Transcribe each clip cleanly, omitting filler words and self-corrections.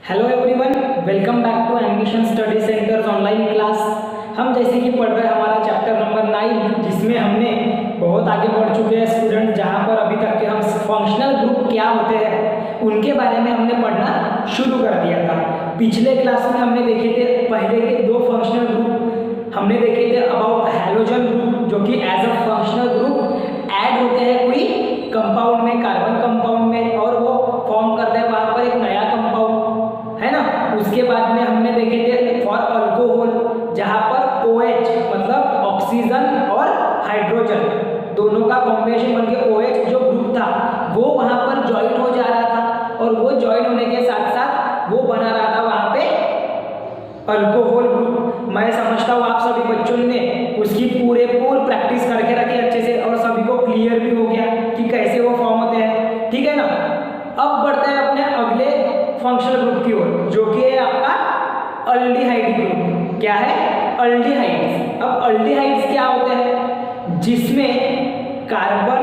Hello everyone, welcome back to ambition study centres online class. हम जैसे कि पढ़ रहे हैं हमारा चैप्टर नंबर 9, जिसमें हमने बहुत आगे बढ़ चुके हैं स्टूडेंट, जहां पर अभी तक के हम फंक्शनल ग्रुप क्या होते हैं उनके बारे में हमने पढ़ना शुरू कर दिया था। पिछले क्लास में हमने देखे थे पहले के दो फंक्शनल ग्रुप हमने देखे थे अबाउट हैलोजन ग्रुप, जो कि as a functional group add होते हैं कोई कंपाउंड में, कार्बन कंपाउंड में, और वो फॉर्म करते हैं वहां पर एक नया कंपाउंड, है ना। उसके बाद में हमने देखे थे फॉर अल्कोहल, जहां पर OH मतलब ऑक्सीजन और हाइड्रोजन दोनों का कॉम्बिनेशन बनके OH जो ग्रुप था वो वहां पर ज्वाइन हो जा रहा था, और वो ज्वाइन होने के साथ साथ वो बना रहा था वहां पे अल्कोहल ग्रुप। मैं समझता हूँ आप सभी बच्चों ने उसकी पूरे प्रैक्टिस करके रखी अच्छे से, और सभी को क्लियर भी हो गया कि कैसे वो फॉर्म होते हैं, ठीक है ना। अब बढ़ते हैं अपने अगले फंक्शनल ग्रुप की ओर, जो कि है आपका अल्डिहाइड ग्रुप। क्या है? अल्डिहाइड्स। अब अल्डिहाइड्स क्या होते हैं? जिसमें कार्बन,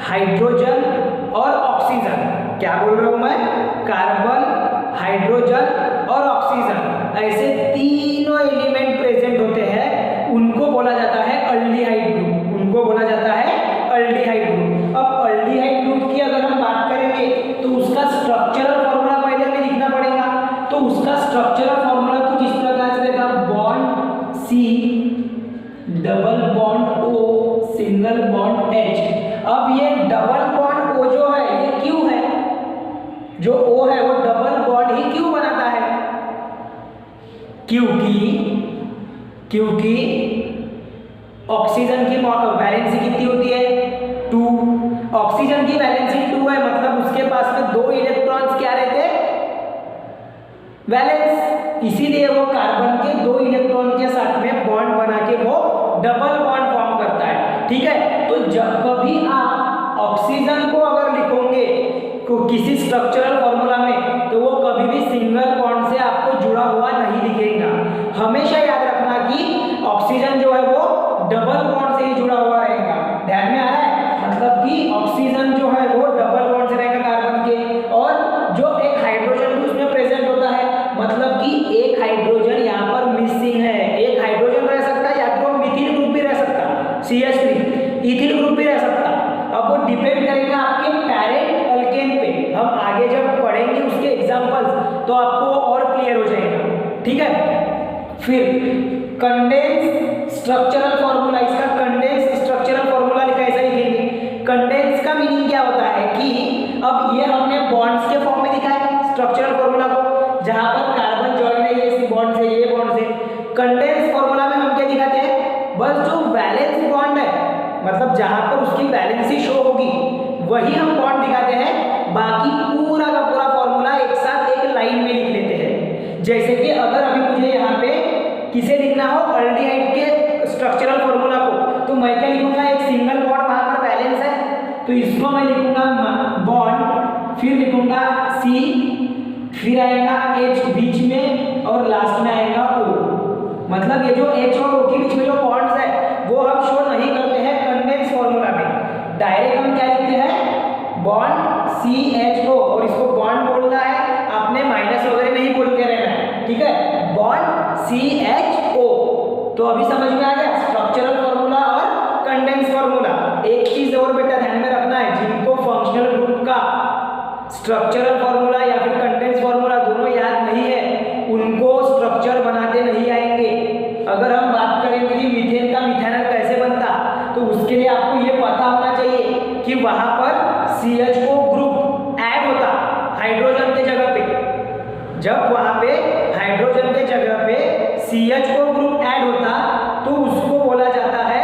हाइड्रोजन और ऑक्सीजन, क्या बोल रहा हूं मैं, कार्बन, हाइड्रोजन और ऑक्सीजन, ऐसे तीनों एलिमेंट प्रेजेंट होते हैं, उनको बोला जाता है अल्डिहाइड ग्रुप। उनको बोला जाता है अल्डिहाइड ग्रुप। अब अल्डिहाइड ग्रुप की अगर हम बात करेंगे तो उसका स्ट्रक्चरल फॉर्मूला पहले हमें लिखना पड़ेगा। तो उसका स्ट्रक्चरल फॉर्मूला कुछ इस प्रकार से रहेगा, bond C, double bond O, single bond H। अब ये डबल बॉन्ड O जो है ये क्यों है? जो O है वो डबल बॉन्ड ही क्यों बनाता है? क्योंकि ऑक्सीजन की वैलेंसी कितनी होती है? 2। ऑक्सीजन की वैलेंसी 2 है, मतलब उसके पास में 2 इलेक्ट्रॉन्स क्या रहते हैं? वैलेंस। इसीलिए वो कार्बन के 2 इलेक्ट्रॉन के साथ में बॉन्ड बना के वो डबल बॉन्ड फॉर्म करता है, ठीक है। तो जब कभी आप ऑक्सीजन को अगर लिखोगे किसी स्ट्रक्चरल फॉर्मूला में, तो वो कभी भी सिंगल बॉन्ड से आपको जुड़ा हुआ नहीं दिखेगा। हमेशा याद रखना कि ऑक्सीजन जो है वो डबल बॉन्ड से ही जुड़ा हुआ रहेगा। ध्यान में आ रहा है? मतलब कि ऑक्सीजन जो है वो डबल बॉन्ड से रहेगा कार्बन के, और जो एक हाइड्रोजन भी उसमें प्रेजेंट होता है, मतलब कि एक हाइड्रोजन यहाँ पर मिसिंग है। एक हाइड्रोजन रह सकता है, या तो मिथिल ग्रुप भी रह सकता, CH3, इथिल ग्रुप भी रह सकता। अब वो डिपेंड करेगा आपके पैरेंट अल्केन पे। हम आगे जब पढ़ेंगे उसके एग्जांपल्स तो आपको और क्लियर हो जाएगा, ठीक है। फिर कंडेंस स्ट्रक्चरल फॉर्मूला, इसका कंडेंस स्ट्रक्चरल फॉर्मूला कैसे लिखेंगे? कंडेंस का मीनिंग क्या होता है कि अब ये हमने बॉन्ड्स के फॉर्म में लिखा है स्ट्रक्चरल फॉर्मूला को, जहां पर कार्बन ज्वाइन है ये बॉन्ड से, ये बॉन्ड से। कंडेंस फॉर्मूला में हम क्या दिखाते हैं? बस जो वैलेंस बॉन्ड है, मतलब जहां पर उसकी वैलेंसी शो होगी वही हम बॉन्ड दिखाते हैं, बाकी पूरा का पूरा फॉर्मूला एक साथ एक लाइन में लिख लेते हैं। जैसे कि अगर अभी मुझे यहाँ पे किसे लिखना हो अल्डिहाइड के स्ट्रक्चरल फॉर्मूला को, तो मैं क्या लिखूंगा? एक सिंगल बॉन्ड वहां पर बैलेंस है, तो इसको मैं लिखूंगा बॉन्ड, फिर लिखूंगा C, फिर आएगा H बीच में, और लास्ट में आएगा O। मतलब ये जो H और O के बीच में जो बॉन्ड्स है वो हम शो नहीं करते हैं कंडेंस फॉर्मूला में। डायरेक्ट हम क्या लिखते हैं? बॉन्ड CHO, और इसको बॉन्ड बोलना है, आपने माइनस वगैरह नहीं बोलते रहना है, ठीक है। Bond CHO। तो अभी समझ में आ गया स्ट्रक्चरल फॉर्मूला और कंडेंस फॉर्मूला। एक चीज और बेटा ध्यान में रखना है, जिनको फंक्शनल ग्रुप का स्ट्रक्चरल फॉर्मूला या फिर कंडेंस फॉर्मूला दोनों याद नहीं है, उनको स्ट्रक्चर बनाते नहीं आएंगे। अगर हम बात करेंगे कि मीथेन का मिथेनॉल कैसे बनता, तो उसके लिए आपको ये पता होना चाहिए कि वहां पर CHO ग्रुप ऐड होता हाइड्रोजन के जगह पे। जब वहां पे हाइड्रोजन के जगह पे CHO ग्रुप ऐड होता तो उसको बोला जाता है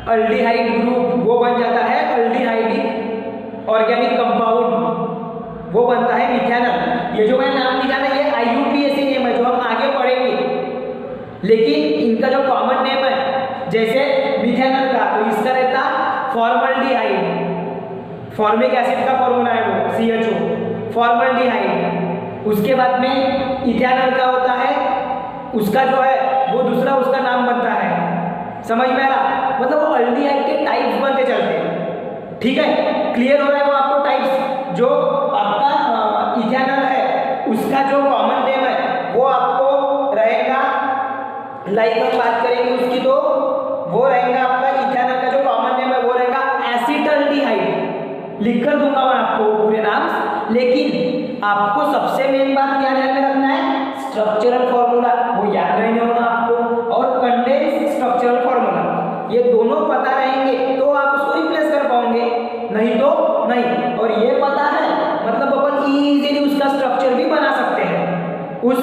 अल्डिहाइड ग्रुप। वो बन जाता है अल्डिहाइडिक ऑर्गेनिक कंपाउंड, वो बनता है मिथेनॉल। ये जो मैंने नाम लिखा ना, ये IUPAC नेम है जो हम आगे पढ़ेंगे, लेकिन इनका जो कॉमन नेम है जैसे मिथेनॉल का, तो इसका रहता फॉर्मल्डिहाइड। फॉर्मिक एसिड का फॉर्मूला है वो CHO, फॉर्मल्डिहाइड। उसके बाद में इथेनॉल का होता है, उसका जो है वो दूसरा उसका नाम बनता है। समझ में आ रहा? मतलब वो अल्डिहाइड के टाइप्स बनते चलते हैं, ठीक है। क्लियर हो रहा है वो आपको टाइप्स? जो आपका इथेनॉल है जो कॉमन नेम है वो आपको रहेगा, लाइक हम बात करेंगे उसकी तो वो रहेगा आपका इथेनॉल का जो कॉमन नेम है वो रहेगा एसिटल्डिहाइड। लिख कर दूंगा मैं आपको पूरे नाम, लेकिन आपको सबसे मेन बात क्या ध्यान में रखना है, स्ट्रक्चरल फॉर्मूला वो याद रहने होना आपको, और कंडेंस स्ट्रक्चरल फॉर्मूला, ये दोनों पता रहेंगे तो आप उसको रिप्लेस कर पाओगे, नहीं तो नहीं। और ये पता है मतलब अपन इजीली उसका स्ट्रक्चर भी बना सकते हैं, उस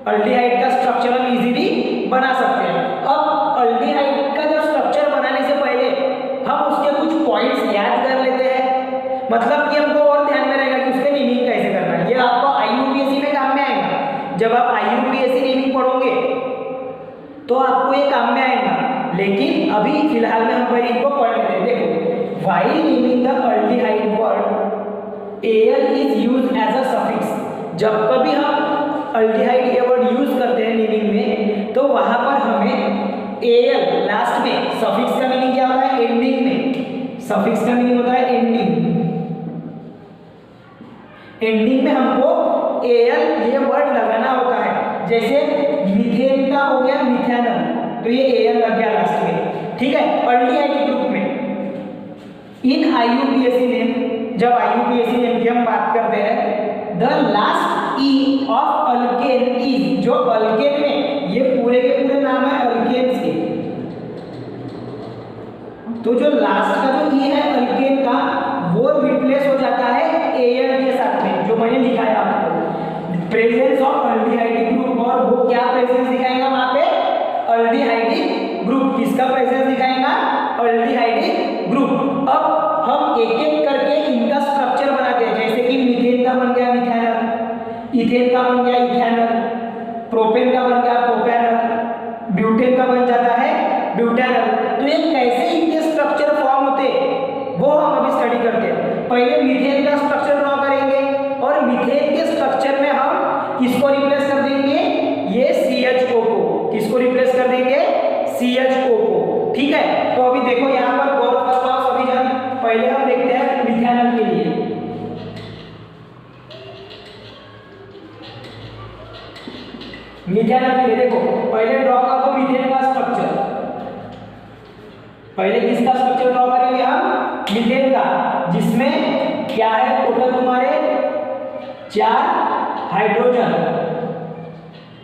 अल्डिहाइड का स्ट्रक्चर हम इजीली बना सकते हैं। अब अल्डिहाइड का जब स्ट्रक्चर बनाने से पहले हम उसके कुछ पॉइंट्स याद कर लेते हैं, मतलब कि हमको और ध्यान में रहेगा कि उसके नेमिंग कैसे करना है। ये आपको आईयूपीएससी में काम में आएगा, जब आप आईयूपीएससी नेमिंग पढ़ोगे तो आपको ये काम में आएगा, लेकिन अभी फिलहाल में हम पहले इनको पढ़ लेते हैं। देखो, while naming the aldehyde word al is used as a suffix. जब कभी हम अल्डिहाइड ये वर्ड यूज करते हैं नेमिंग में, तो वहां पर हमें एल लास्ट में, सफिक्स का मीनिंग क्या होता है, एंडिंग में, सफिक्स का मीनिंग होता है एंडिंग, एंडिंग में हमको एल ये वर्ड लगाना होता है। जैसे मीथेन का हो गया मिथेनॉल, तो ये एल लग गया लास्ट में, ठीक है, अल्डिहाइड ग्रुप में। इन आईयूपीएससी नेम, जब आईयूपीएससी नेम की हम बात करते हैं, the last E of alkane is, जो अल्केन में ये पूरे के पूरे नाम है अल्केन्स के, तो जो लास्ट का जो ई है अल्केन का वो रिप्लेस हो जाता है एल के साथ में, जो मैंने लिखा है आपको, प्रेजेंस ऑफ अल्डिहाइड ग्रुप। और वो क्या प्रेजेंस दिखाएगा वहां पे, अल्डिहाइड ग्रुप। किसका प्रेजेंस दिखाएगा, अल्डिहाइड ग्रुप। अब हम एक एक करके इनका स्ट्रक्चर बनाते हैं, जैसे कि मीथेन का बन गया मिथेनॉल, इथेन का बन गया इथेनॉल, प्रोपेन का बन गया प्रोपेनॉल, ब्यूटेन का बन जाता है ब्यूटेनॉल। तो ये कैसे इनके स्ट्रक्चर फॉर्म होते वो हम अभी स्टडी करते हैं। पहले मीथेन का स्ट्रक्चर ड्रॉ करेंगे, और मीथेन के स्ट्रक्चर में हम किसको रिप्लेस कर देंगे, ये CHO को, किसको रिप्लेस कर देंगे, CHO को, ठीक है। तो अभी देखो यहाँ पर गौर कर पाओ सभी जन, पहले हम देखते हैं मिथेनॉल के लिए। मिथेनॉल के लिए देखो, पहले ड्रॉ कर दो मीथेन का स्ट्रक्चर। पहले किसका स्ट्रक्चर ड्रॉ करेंगे हम, मीथेन का, जिसमें क्या है टोटल तुम्हारे 4 हाइड्रोजन,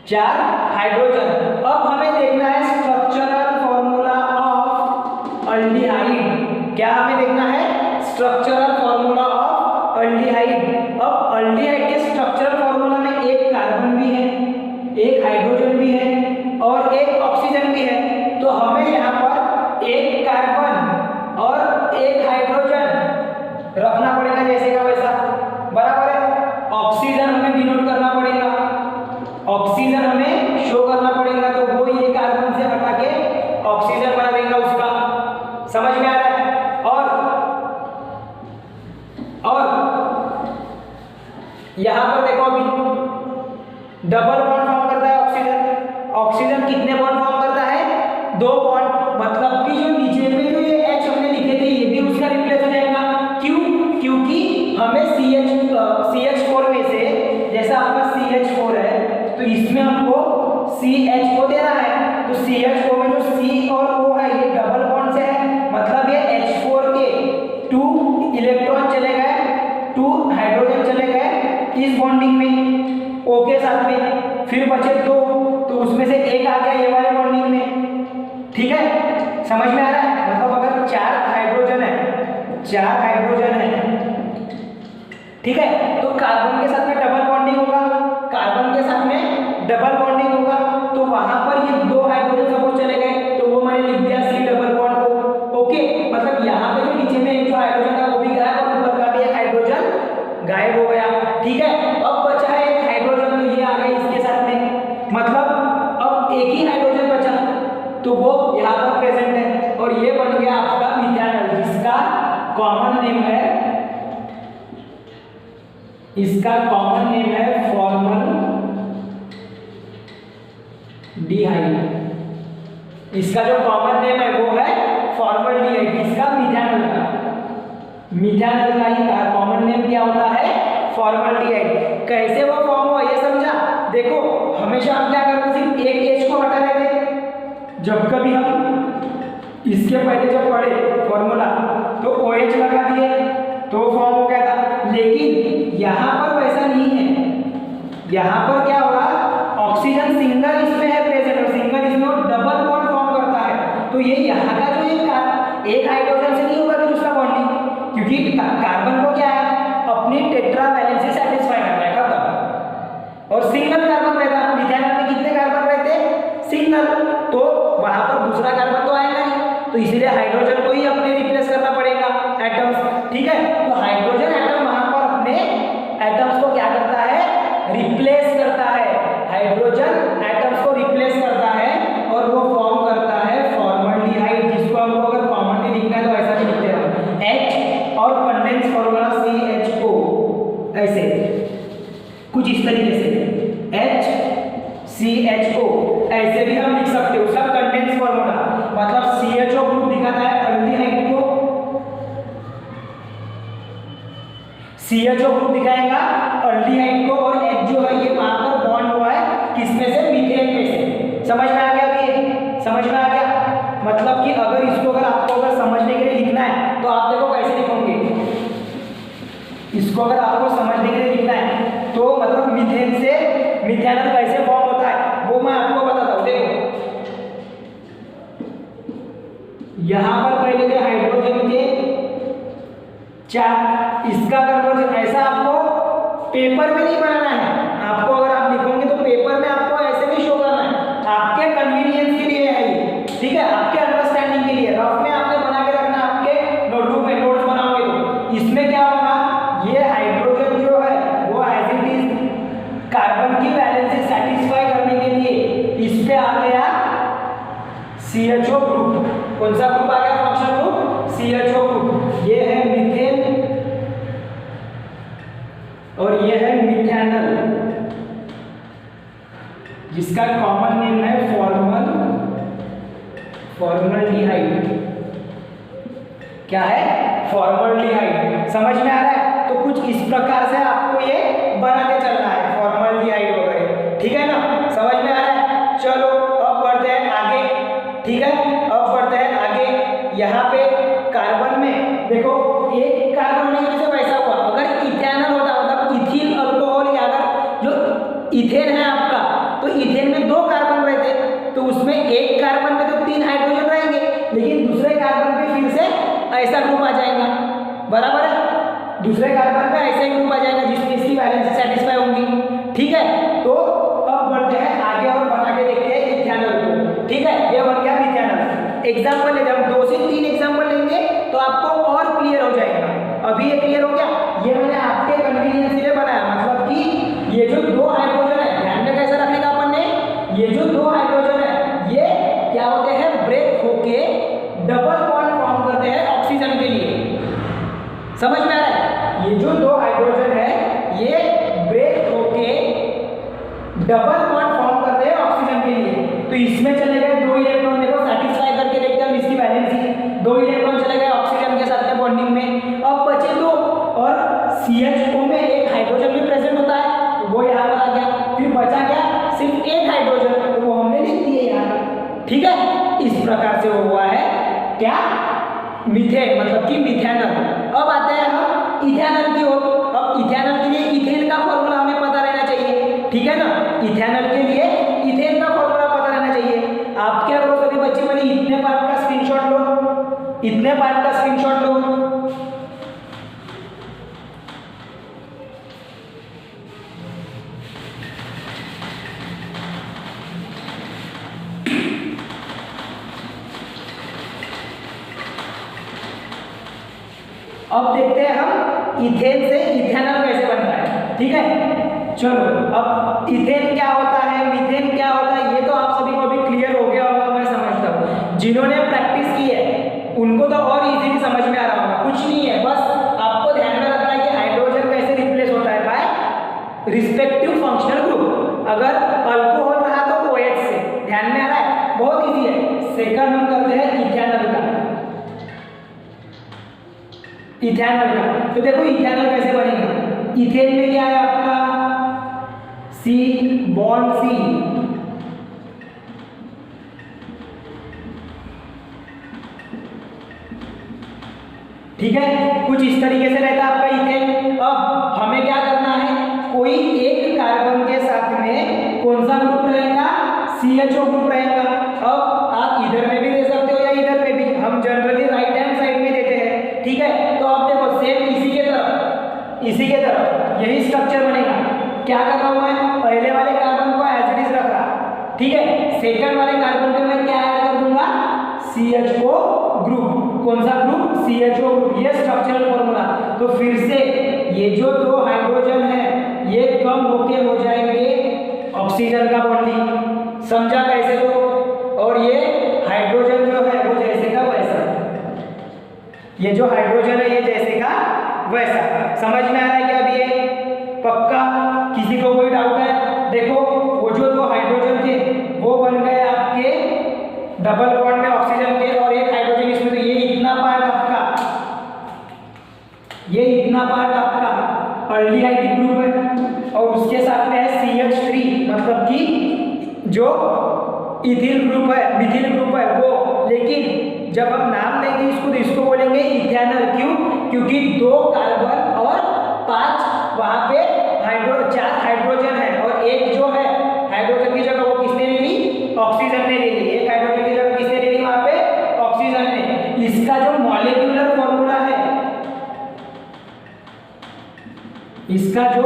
4 हाइड्रोजन। अब हमें देखना है स्ट्रक्चरल फॉर्मूला ऑफ अल्डिहाइड। क्या हमें देखना है, स्ट्रक्चरल फॉर्मूला ऑफ अल्डिहाइड। अब अल्डिहाइड के स्ट्रक्चरल फॉर्मूला में एक कार्बन भी है, एक हाइड्रोजन भी है और एक ऑक्सीजन भी है। तो हमें यहाँ पर एक कार्बन और एक हाइड्रोजन रखना पड़ेगा जैसे का वैसा, बराबर है। ऑक्सीजन हमें डिनोट करना पड़ेगा, ऑक्सीजन हमें शो करना पड़ेगा, तो वो ये कार्बन से हटा के ऑक्सीजन बना देगा उसका, समझ में आ रहा है। और यहां पर देखो अभी डबल बॉन्ड फॉर्म करता है ऑक्सीजन। ऑक्सीजन कितने बॉन्ड फॉर्म करता है, 2 बॉन्ड। मतलब कि जो नीचे में जो ये H हमने लिखे थे ये भी उसका रिप्लेस हो जाएगा। क्यों, क्योंकि हमें CH4 में से, जैसा आपका CH4 है तो इसमें हमको CH देना है, तो CH4 में जो C और O है ये डबल बॉन्ड से है, मतलब ये H4 के 2 इलेक्ट्रॉन चले गए, 2 हाइड्रोजन चले गए इस बॉन्डिंग में O के साथ में, फिर बचे 2, तो उसमें से एक आ गया ये वाले बॉन्डिंग में, ठीक है, समझ में आ रहा है। मतलब अगर 4 हाइड्रोजन है, 4 हाइड्रोजन है, ठीक है, तो कार्बन के साथ में डबल बॉन्डिंग होगा, कार्बन के साथ में डबल बॉन्डिंग होगा, तो वहां पर ये 2 हाइड्रोजन सपोज चले गए, तो वो मैंने लिख दिया C double bond O, okay. मतलब यहाँ पे जो नीचे में एक जो हाइड्रोजन था वो भी गायब और ऊपर का भी एक हाइड्रोजन गायब हो गया, ठीक है। अब बचा है एक हाइड्रोजन, तो ये आ गया इसके साथ में, मतलब अब एक ही हाइड्रोजन बचा, तो वो यहाँ पर प्रेजेंट है, और ये बन गया आपका मिथेनॉल, जिसका कॉमन नेम है, इसका कॉमन नेम है फॉर्मल डिहाइड। इसका जो कॉमन नेम है वो है फॉर्मल डिहाइड, इसका मिथेनॉल का, मिथेनॉल का ही कॉमन नेम क्या होता है, फॉर्मल्डिहाइड। कैसे वो फॉर्म हुआ ये समझा? देखो हमेशा हम क्या करते थे, सिर्फ एक H को हटा रहे थे। जब कभी हम इसके पहले जब पढ़े फॉर्मूला तो OH लगा दिए तो फॉर्म हो गया था, लेकिन यहाँ पर वैसा नहीं है। यहाँ पर क्या हो रहा, ऑक्सीजन सिंगल इसमें है प्रेजेंट और सिंगल इसमें डबल बॉन्ड फॉर्म करता है। तो ये यहाँ का जो एक हाइड्रोजन से नहीं होगा कि दूसरा बॉन्डिंग, क्योंकि कार्बन को क्या है, अपनी टेट्रा वैलेंसी सेटिस्फाई करना है, खत्म। और सिंगल कार्बन रहता, मिथाइल में कितने कार्बन रहते, सिंगल, तो वहां पर दूसरा कार्बन तो आएगा नहीं, तो इसीलिए हाइड्रोजन को ही अपने रिप्लेस करना पड़ेगा एटम्स, ठीक है। तो हाइड्रोजन एटम वहां पर अपने एटम्स को क्या करता है, रिप्लेस करता है, हाइड्रोजन एटम्स को रिप्लेस करता है और वो फॉर्म करता है फॉर्मल्डिहाइड, जिसको हमको अगर कॉमनली लिखना है तो ऐसा भी लिखते हैं H और कंडेंस फॉर्मूला CHO, ऐसे कुछ इस तरीके से HCHO ऐसे भी हम लिख सकते हो। उसका कंडेंस फॉर्मूला मतलब CHO ग्रुप दिखाता है अल्डिहाइड को, CHO ग्रुप दिखाएगा अल्डिहाइड को, और H जो है ये वहां पर बॉन्ड हुआ है किसमें से, मीथेन में से। समझ में आ गया? अभी समझ में आ गया? मतलब कि अगर इसको अगर आपको अगर समझने के लिए लिखना है तो आप देखो कैसे लिखोगे, इसको अगर आपको समझने के लिए लिखना है तो मतलब मीथेन से मिथानल कैसे फॉर्म होता है वो मैं आपको बताता हूँ। देखो यहाँ पर पहले थे हाइड्रोजन के 4, इसका कन्वर्जन ऐसा आपको पेपर में नहीं बनाना है, आपको अगर आप लिखोगे तो पेपर में आपको ऐसे भी शो करना है, आपके कन्वीनियंस के लिए है ये, ठीक है, आपके अंडरस्टैंडिंग के लिए। रफ में आपने बना के रखना, आपके नोटबुक में नोट्स बनाओगे तो इसमें क्या होगा, ये हाइड्रोजन जो है वो एज इट इज कार्बन की वैलेंसी सेटिस्फाई करने के लिए इस पे आ गया CHO ग्रुप। कौन सा ग्रुप आ गया, फंक्शनल ग्रुप CHO ग्रुप। ये है मीथेन और ये है मिथानल, जिसका कॉमन नेम है फॉर्मल्डिहाइड। क्या है, फॉर्मल्डिहाइड। समझ में आ रहा है? तो कुछ इस प्रकार से आपको ये बनाते चलना है फॉर्मल्डिहाइड वगैरह, ठीक है ना? समझ में आ रहा है? चलो अब बढ़ते हैं आगे, ठीक है, अब बढ़ते हैं आगे। यहाँ पे कार्बन में देखो एक कार्बन नहीं से वैसा हुआ, अगर इथेनॉल होता मतलब इथिल अल्कोहल, या अगर जो इथेन है आपका तो इथेन में 2 कार्बन रहते तो उसमें एक कार्बन में तो 3 हाइड्रोजन रहेंगे, लेकिन दूसरे कार्बन पे फिर से ऐसा ग्रुप आ जाएगा, बराबर है, दूसरे कार्बन पे ऐसा ही ग्रुप आ जाएगा जिसमें इसकी वैलेंसी सेटिस्फाई होंगी, ठीक है। तो अब बढ़ते हैं आगे और बना के देखते हैं इथेनॉल को, ठीक है। ये बन गया इथेनॉल। एग्जाम्पल लेते हम 2 से 3 एग्जाम्पल लेंगे तो आपको और क्लियर हो जाएगा। अभी ये क्लियर हो गया, ये मैंने आपके कन्वीनियंस के लिए बनाया, मतलब कि ये जो 2 हाइड्रोजन है, ध्यान में कैसे रखने का अपन ने, ये जो 2 हाइड्रोजन है ये क्या होते हैं, ब्रेक होके डबल बॉन्ड फॉर्म करते हैं ऑक्सीजन के लिए। समझ में आ रहा है? ये जो 2 हाइड्रोजन है ये ब्रेक होके डबल बॉन्ड फॉर्म करते हैं ऑक्सीजन के लिए। तो इसमें चले गए 2 इलेक्ट्रॉन, देखो सेटिस्फाई करके देखते हैं हम इसकी वैलेंसी, 2 इलेक्ट्रॉन चले गए ऑक्सीजन के साथ में बॉन्डिंग में, अब बचे 2 और CHO में एक हाइड्रोजन भी प्रेजेंट होता है तो वो यहाँ पर आ गया, फिर बचा क्या, सिर्फ एक हाइड्रोजन, तो वो हमने लिख दिए यहाँ, ठीक है। इस प्रकार से वो हुआ है क्या, मीथेन, मतलब कि मिथानल। अब आते हैं हम इथेनॉल की ओर। अब इथेनॉल के लिए इथेन का फॉर्मूला हमें पता रहना चाहिए, ठीक है ना। इथेनॉल के लिए इथेन का फॉर्मूला पता रहना चाहिए। आप क्या करो सभी बच्चे, मैंने इतने पार्ट का स्क्रीनशॉट लो, इतने पार्ट का स्क्रीनशॉट लो। अब देखते हैं हम इथेन से इथेनॉल कैसे बनता है, ठीक है। चलो अब इथेन क्या होता है, मीथेन क्या होता है, ये तो आप सभी को अभी क्लियर हो गया होगा, मैं समझता हूँ। जिन्होंने प्रैक्टिस की है उनको तो और इजीली समझ में आ रहा होगा। कुछ नहीं है, बस आपको ध्यान में रखना है कि हाइड्रोजन कैसे रिप्लेस होता है बाय रिस्पेक्टिव फंक्शनल ग्रुप। अगर अल्कोहल रहा तो OH से, ध्यान में आ रहा है, बहुत ईजी है। सेकंड हम करते हैं इथेनॉल का, इथेनॉल का। तो देखो इथेनॉल कैसे बनेगा, इथेन में क्या है आपका सी बॉन्ड सी, ठीक है, कुछ इस तरीके से रहता है आपका इथेन। अब हमें क्या करना है, कोई एक कार्बन के साथ में कौन सा ग्रुप रहेगा, CHO ग्रुप रहेगा। अब आप इधर में भी दे सकते हो या इधर में भी, हम जनरली राइट हैंड साइड में देते हैं, ठीक है। तो आप देखो सेम इसी के तरफ यही स्ट्रक्चर बनेगा। क्या कर रहा हूं मैं, पहले वाले कार्बन को एज इट इज रख रहा, ठीक है। सेकंड वाले कार्बन पे मैं क्या ऐड कर दूंगा, CHO ग्रुप। कौन सा ग्रुप, CHO ग्रुप। ये स्ट्रक्चरल फॉर्मूला। तो फिर से ये जो दो हाइड्रोजन है ये कम होके हो जाएंगे ऑक्सीजन का बॉन्डिंग, समझा कैसे तो। और ये हाइड्रोजन जो है वो जैसे का वैसा, ये जो हाइड्रोजन है ये जैसे का वैसा। समझ में आ रहा है क्या अभी ये पक्का, किसी को कोई डाउट है? देखो वो जो दो हाइड्रोजन थे वो बन गए आपके डबल बॉन्ड में ऑक्सीजन के, और एक हाइड्रोजन इसमें, तो ये इतना पार्ट आपका, ये इतना पार्ट आपका अल्डिहाइड ग्रुप है, और उसके साथ में है CH3, मतलब कि जो इथिल ग्रुप है, मिथिल ग्रुप है वो। लेकिन जब हम नाम देंगे इसको तो इसको बोलेंगे इथेनॉल। क्यों, क्योंकि 2 कार्बन और 5 वहां पे 4 हाइड्रोजन है, और एक जो है हाइड्रोजन की जगह वो किसने ले ली, ऑक्सीजन ने ले ली। एक हाइड्रोजन की जगह किसने ले ली वहां पे, ऑक्सीजन ने। इसका जो मॉलिक्यूलर फॉर्मूला है, इसका जो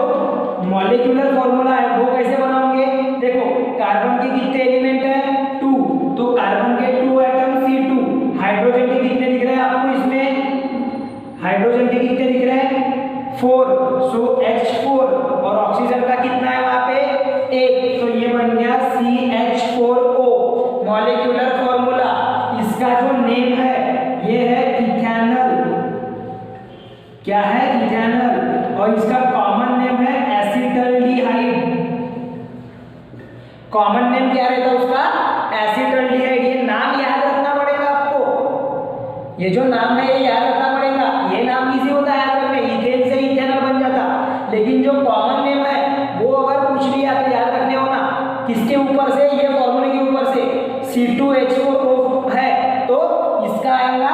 मॉलिक्यूलर फॉर्मूला है वो कैसे बनाओगे, देखो कार्बन के कितने एलिमेंट है, 2, तो कार्बन के 2 एटम C2, हाइड्रोजन के कितने दिख रहे हैं आपको इसमें, हाइड्रोजन के कितने दिख रहे हैं 4, सो H4, और ऑक्सीजन का कितना है वहां पे 1, तो ये बन गया CH4O। मॉलिक्यूलर फॉर्मूला, इसका जो नेम है ये है इथेनॉल। क्या है, इथेनॉल। और इसका कॉमन नेम है एसिटल्डिहाइड। कॉमन नेम क्या रहता है उसका, एसिटल्डिहाइड। ये नाम याद रखना पड़ेगा आपको, ये जो नाम है ये याद रखना पड़ेगा। ये नाम इजी होता है याद रखने, इथेन से इथेनॉल बन जाता, लेकिन जो कॉमन नेम है वो अगर पूछ लिया तो याद रखने हो ना, किसके ऊपर से, ये फॉर्मूले के ऊपर से C2H4O है, तो इसका आएगा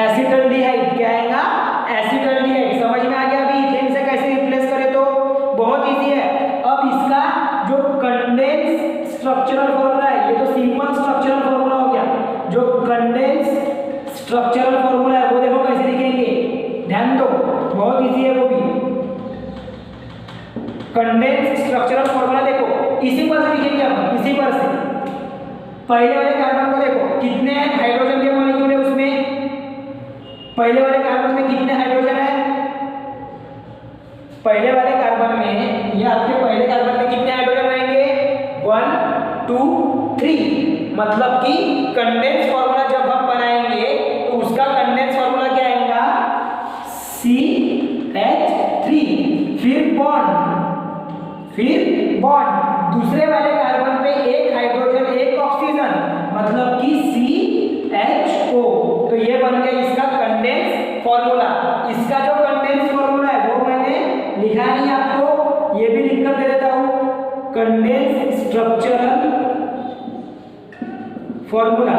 एसिटल्डिहाइड। क्या आएगा, एसिटल्डिहाइड। समझ में आ गया अभी इथेन से कैसे रिप्लेस करें, तो बहुत इजी है। अब इसका जो कंडेंस स्ट्रक्चरल फॉर्मूला है, ये तो सिंपल स्ट्रक्चरल फॉर्मूला हो गया, जो कंडेंस स्ट्रक्चरल फॉर्मूला है वो देखो कैसे लिखेंगे, ध्यान दो, बहुत इजी है वो भी। कंडेंस स्ट्रक्चरल फॉर्मूला देखो इसी पर से लिखेंगे हम, इसी पर से। पहले वाले कार्बन को देखो कितने हाइड्रोजन के मॉलिक्यूल है उसमें, पहले वाले कार्बन में कितने हाइड्रोजन है, पहले वाले कार्बन में, ये आपके पहले कार्बन में कितने हाइड्रोजन रहेंगे 1 2 3, मतलब कि कंडेंस फॉर्मूला जब हम बनाएंगे तो उसका कंडेंस फॉर्मूला क्या आएगा, CH3, फिर बॉन्ड दूसरे वाले कार्बन पे एक हाइड्रोजन एक ऑक्सीजन, मतलब कि CHO। तो ये बन गया इसका कंडेंस फॉर्मूला। इसका जो कंडेंस फॉर्मूला है वो मैंने लिखा नहीं आपको, ये भी लिखकर दे देता हूं, कंडेंस स्ट्रक्चरल फॉर्मूला।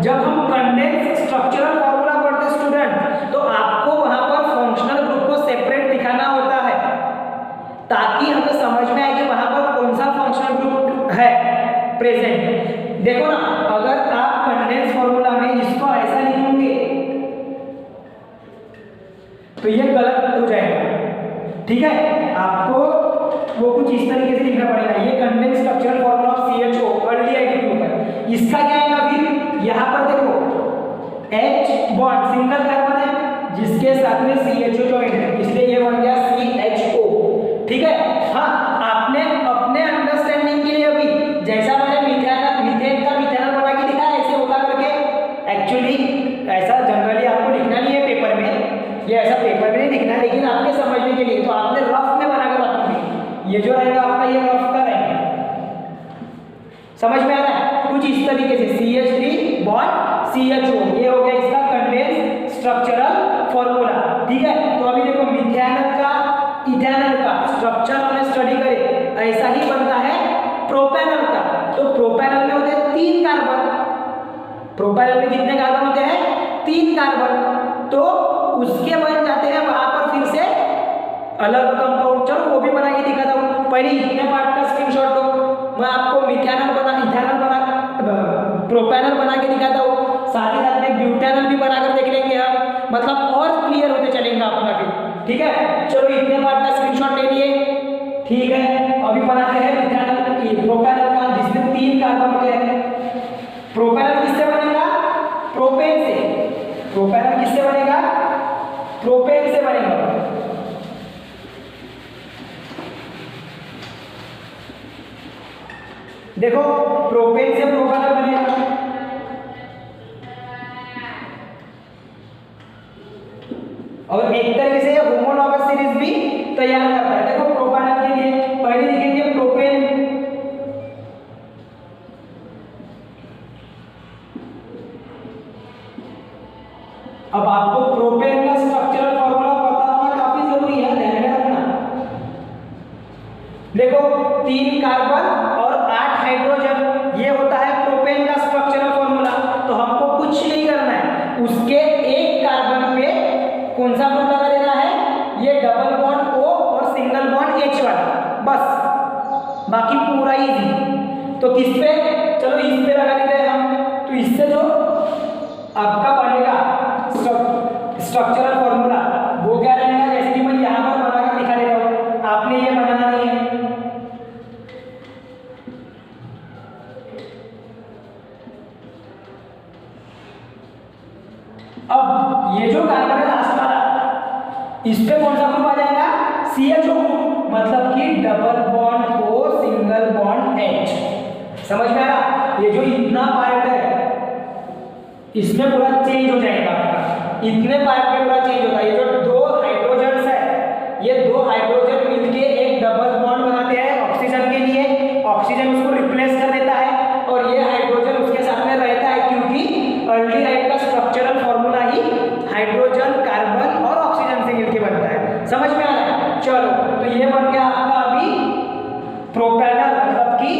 जब हम कंडेंस स्ट्रक्चरल फॉर्मूला पढ़ते स्टूडेंट, तो आपको वहां पर फंक्शनल ग्रुप को सेपरेट दिखाना होता है, ताकि हमें समझ में आए कि वहां पर कौन सा फंक्शनल ग्रुप है प्रेजेंट। देखो ना, अगर आप कंडेंस फॉर्मूला में इसको ऐसा लिखोगे तो ये गलत हो जाएगा, ठीक है। आपको वो कुछ इस तरीके से लिखना पड़ेगा, ये condense structural formula of CHO aldehyde group है। इसका क्या आएगा फिर, यहाँ पर देखो H बॉन्ड सिंगल कार्बन है जिसके साथ में CHO ज्वाइन है, इसलिए ये बन गया CHO, ठीक है। हाँ, आपने अपने अंडरस्टैंडिंग के लिए अभी जैसा मैंने मीथेन का मिथेनॉल बना के दिखाया ऐसे होगा करके, एक्चुअली ऐसा जनरली आपको लिखना नहीं है पेपर में, ये ऐसा पेपर में नहीं लिखना, लेकिन आपके समझने के लिए तो आपने रफ में बनाकर रखोगे, ये जो रहेगा आपका ये रफ का रहेगा। समझ में आ रहा है, कुछ इस तरीके से CH3 बॉन्ड CHO, ये हो गया इसका कंडेंस स्ट्रक्चरल फॉर्मूला, ठीक है। तो अभी देखो इथेनॉल का स्ट्रक्चर हमने स्टडी करे, ऐसा ही बनता है प्रोपेनॉल का। तो प्रोपेनॉल में होते हैं 3 कार्बन, प्रोपेनॉल में कितने कार्बन होते हैं? 3 कार्बन। तो उसके बन जाते हैं वहां पर फिर से अलग कंपाउंड। चलो वो भी बना के दिखाता हूँ। पहले इतने पार्ट का स्क्रीनशॉट लो, मैं आपको प्रोपेनॉल बना के दिखाता हूँ, साथ ही साथ में ब्यूटेनॉल भी बनाकर देख लेंगे हम, मतलब और क्लियर होते चलेंगे अपना फिर। ठीक है, चलो इतने पार्ट का स्क्रीनशॉट ले लिए। ठीक है, अभी बनाते हैं प्रोपेनॉल का, जिसमें 3 कार्बन होते हैं। प्रोपेनॉल किससे बनेगा? प्रोपेन से। प्रोपेनॉल किससे बनेगा? प्रोपेन से बनेगा। देखो प्रोपेन से प्रोपेनॉल बनेगा। और एक तरीके से होमोलॉगस सीरीज भी तैयार करता है। देखो प्रोपेनॉल के लिए पहले लिखेंगे प्रोपेन, अब आपको प्रोपेन का स्ट्रक्चरल फॉर्मूला पता होना काफी जरूरी है, ध्यान में रखना। देखो 3 कार्बन और 8 हाइड्रोजन, ये होता है प्रोपेन का स्ट्रक्चरल फॉर्मूला। तो हमको कुछ नहीं करना है, उसके एक कार्बन पे कौन सा ग्रुप लगा देना है? ये डबल बॉन्ड O और सिंगल बॉन्ड H वाला, बस, बाकी पूरा इजी। तो किस पे? चलो इस पे लगा देते हैं हम। तो इससे जो आपका बनेगा स्ट्रक्चरल फॉर्मूला वो क्या रहेगा? जैसे कि मैं यहाँ पर बनाकर दिखा देता हूँ, आपने ये बनाना नहीं है। अब ये जो कार्बन है लास्ट वाला, इस पे कौन सा ग्रुप आ जाएगा? CHO ग्रुप, मतलब कि double bond O single bond H। समझ में आ रहा? ये जो इतना पार्ट है इसमें पूरा चेंज हो जाएगा आपका, इतने पार्ट में पूरा चेंज होता है। ये जो 2 हाइड्रोजन है, ये 2 हाइड्रोजन मिलके एक डबल बॉन्ड बनाते हैं ऑक्सीजन के लिए, ऑक्सीजन उसको रिप्लेस कर देता है और ये हाइड्रोजन उसके साथ में रहता है, क्योंकि एल्डिहाइड का स्ट्रक्चरल फॉर्मूला ही हाइड्रोजन, कार्बन और ऑक्सीजन से मिलके बनता है। समझ में आ रहा है? चलो, तो ये बन गया आपका अभी प्रोपेनॉल, मतलब कि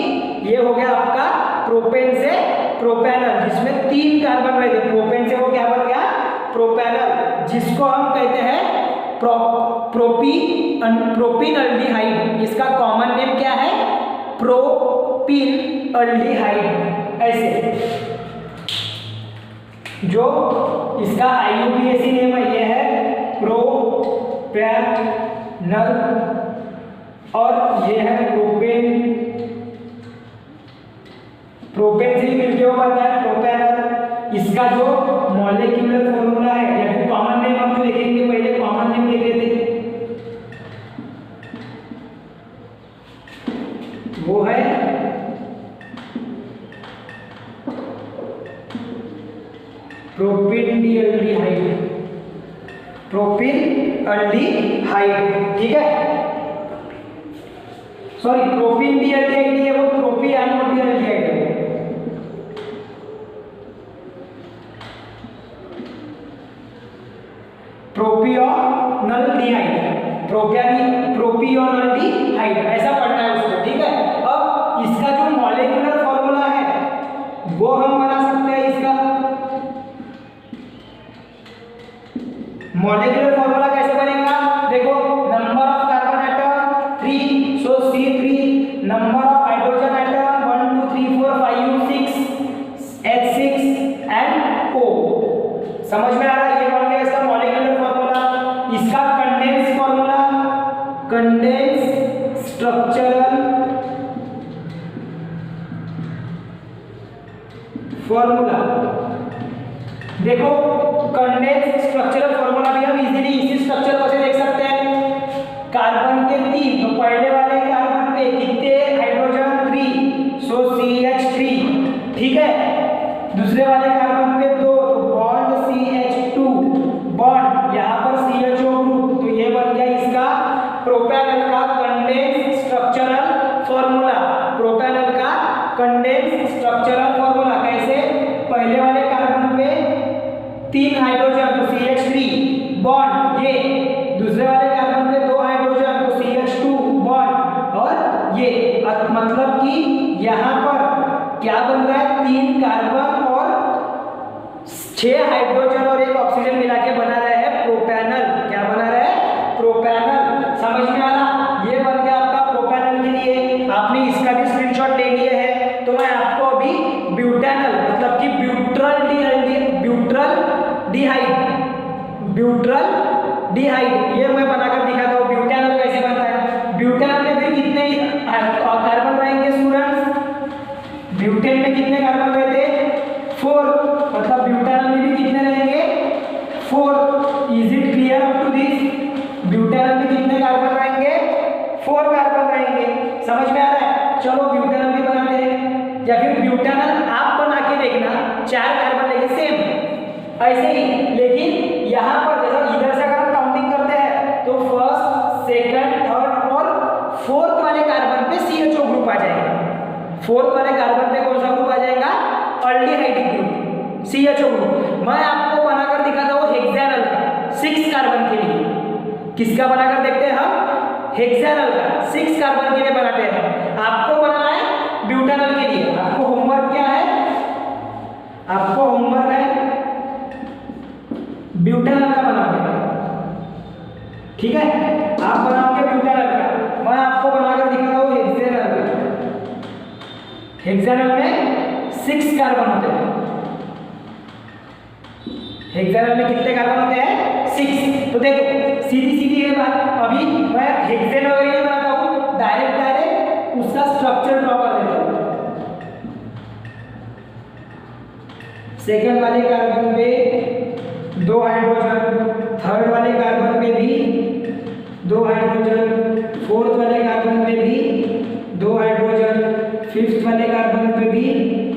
ये हो गया आपका प्रोपेन से प्रोपेनॉल, जिसमें 3 कार्बन रहते हैं। प्रोपेन से वो क्या बन गया? प्रोपेनॉल, जिसको हम कहते हैं प्रोपीनल्डिहाइड। इसका कॉमन नेम क्या है? प्रोपीनल्डिहाइड। ऐसे जो इसका IUPAC नेम है, ये है प्रोपेनॉल, और ये है प्रोपेन। प्रोपेन से मिलके वो बनता है प्रोपेनॉल। इसका जो मॉलिक्यूलर फॉर्मूला है या फिर कॉमन नेम हम जो लिखेंगे, पहले कॉमन नेम लिख लेते हैं, वो है प्रोपीनल्डिहाइड। प्रोपीनल्डिहाइड, ठीक है, सॉरी प्रोपीनल्डिहाइड नहीं है, वो प्रोपीनल्डिहाइड है। प्रोपियोनल्डिहाइड ऐसा पढ़ना है उसको। ठीक है, अब इसका जो मॉलिक्यूलर फॉर्मूला है वो हम बना सकते हैं। इसका मॉलिक्यूलर फॉर्मूला कैसे बनेगा? देखो, number of carbon atom 3, so C3, number of hydrogen atom 1 2 3 4 5 6, H6 and O। समझ में आ रहा है? ये बन गया इसका मॉलिक्यूलर फॉर्मूला। इसका condense formula, condense structural formula. देखो कंडेंस स्ट्रक्चरल फॉर्मूला भी हम इजीली इसी स्ट्रक्चर को से देख सकते हैं। कार्बन के 3, तो पहले वाले कार्बन पे कितने हाइड्रोजन? 3, सो CH3, ठीक है। दूसरे वाले कार्बन पे 2, तो बॉन्ड CH2 बॉन्ड, यहाँ पर CHO ग्रुप। तो ये बन गया इसका प्रोपेनॉल का कंडेंस स्ट्रक्चरल फॉर्मूला। प्रोपेनॉल का कंडेंस स्ट्रक्चरल फॉर्मूला कैसे? पहले वाले कार्बन पे 3 हाइड्रोजन, तो CH3 बॉन्ड, ये दूसरे वाले कार्बन कि यहाँ पर क्या बन रहा है, 3 कार्बन और 6 हाइड्रोजन और 1 ऑक्सीजन मिला के बना रहा है प्रोपैनल। क्या बना रहा है, प्रोपैनल। समझ में आ रहा, ये बन गया आपका प्रोपैनल के लिए। आपने इसका भी स्क्रीनशॉट ले लिए है, तो मैं आपको अभी ब्यूटेनल मतलब कि ब्यूट्रल डिहाइड ये मैं बनाकर दिखाता हूँ ब्यूटेनल कैसे बनता है। ब्यूटेनल में फिर कितने कार्बन रहेंगे स्टूडेंट्स, ब्यूटेन में कितने कार्बन रहते हैं, 4, मतलब ब्यूटेनल में भी कितने रहेंगे, 4। Is it clear up to this? Butanal में कितने कार्बन रहेंगे, 4 कार्बन रहेंगे। समझ में आ रहा है? चलो ब्यूटेनल भी बनाते हैं, या फिर ब्यूटेनल आप बना के देखना, 4 कार्बन लेंगे सेम ऐसे ही, लेकिन यहाँ पर जैसा इधर से अगर हम काउंटिंग करते हैं तो फर्स्ट, सेकंड, थर्ड और फोर्थ वाले कार्बन पे CHO ग्रुप आ जाएगा। फोर्थ वाले कार्बन पे कौन सा ग्रुप आ जाएगा, अल्डिहाइडिक ग्रुप, CHO ग्रुप। मैं आपको बनाकर दिखाता हूँ हेक्सानल का 6 कार्बन के लिए। किसका बनाकर देखते हैं हम, हेक्सानल का 6 कार्बन के लिए बनाते हैं। आपको बनाना है ब्यूटेनल के लिए। आपको होमवर्क क्या है, आपको होमवर्क है ब्यूटेनल का बनाना, ठीक है? आप बनाओगे ब्यूटेनल का, मैं आपको बनाकर दिखाता हूँ हेक्सानल का। हेक्सानल में 6 कार्बन होते हैं। हेक्सानल में कितने कार्बन होते हैं, 6। तो देखो सीधी सीधी है बात, अभी मैं हेक्सेन वगैरह नहीं बनाता हूँ, डायरेक्ट उसका स्ट्रक्चर ड्रॉ कर देता हूँ। सेकंड वाले कार्बन पे 2 हाइड्रोजन, थर्ड वाले कार्बन पे भी 2 हाइड्रोजन, फोर्थ वाले कार्बन पे भी 2 हाइड्रोजन, फिफ्थ वाले कार्बन पे भी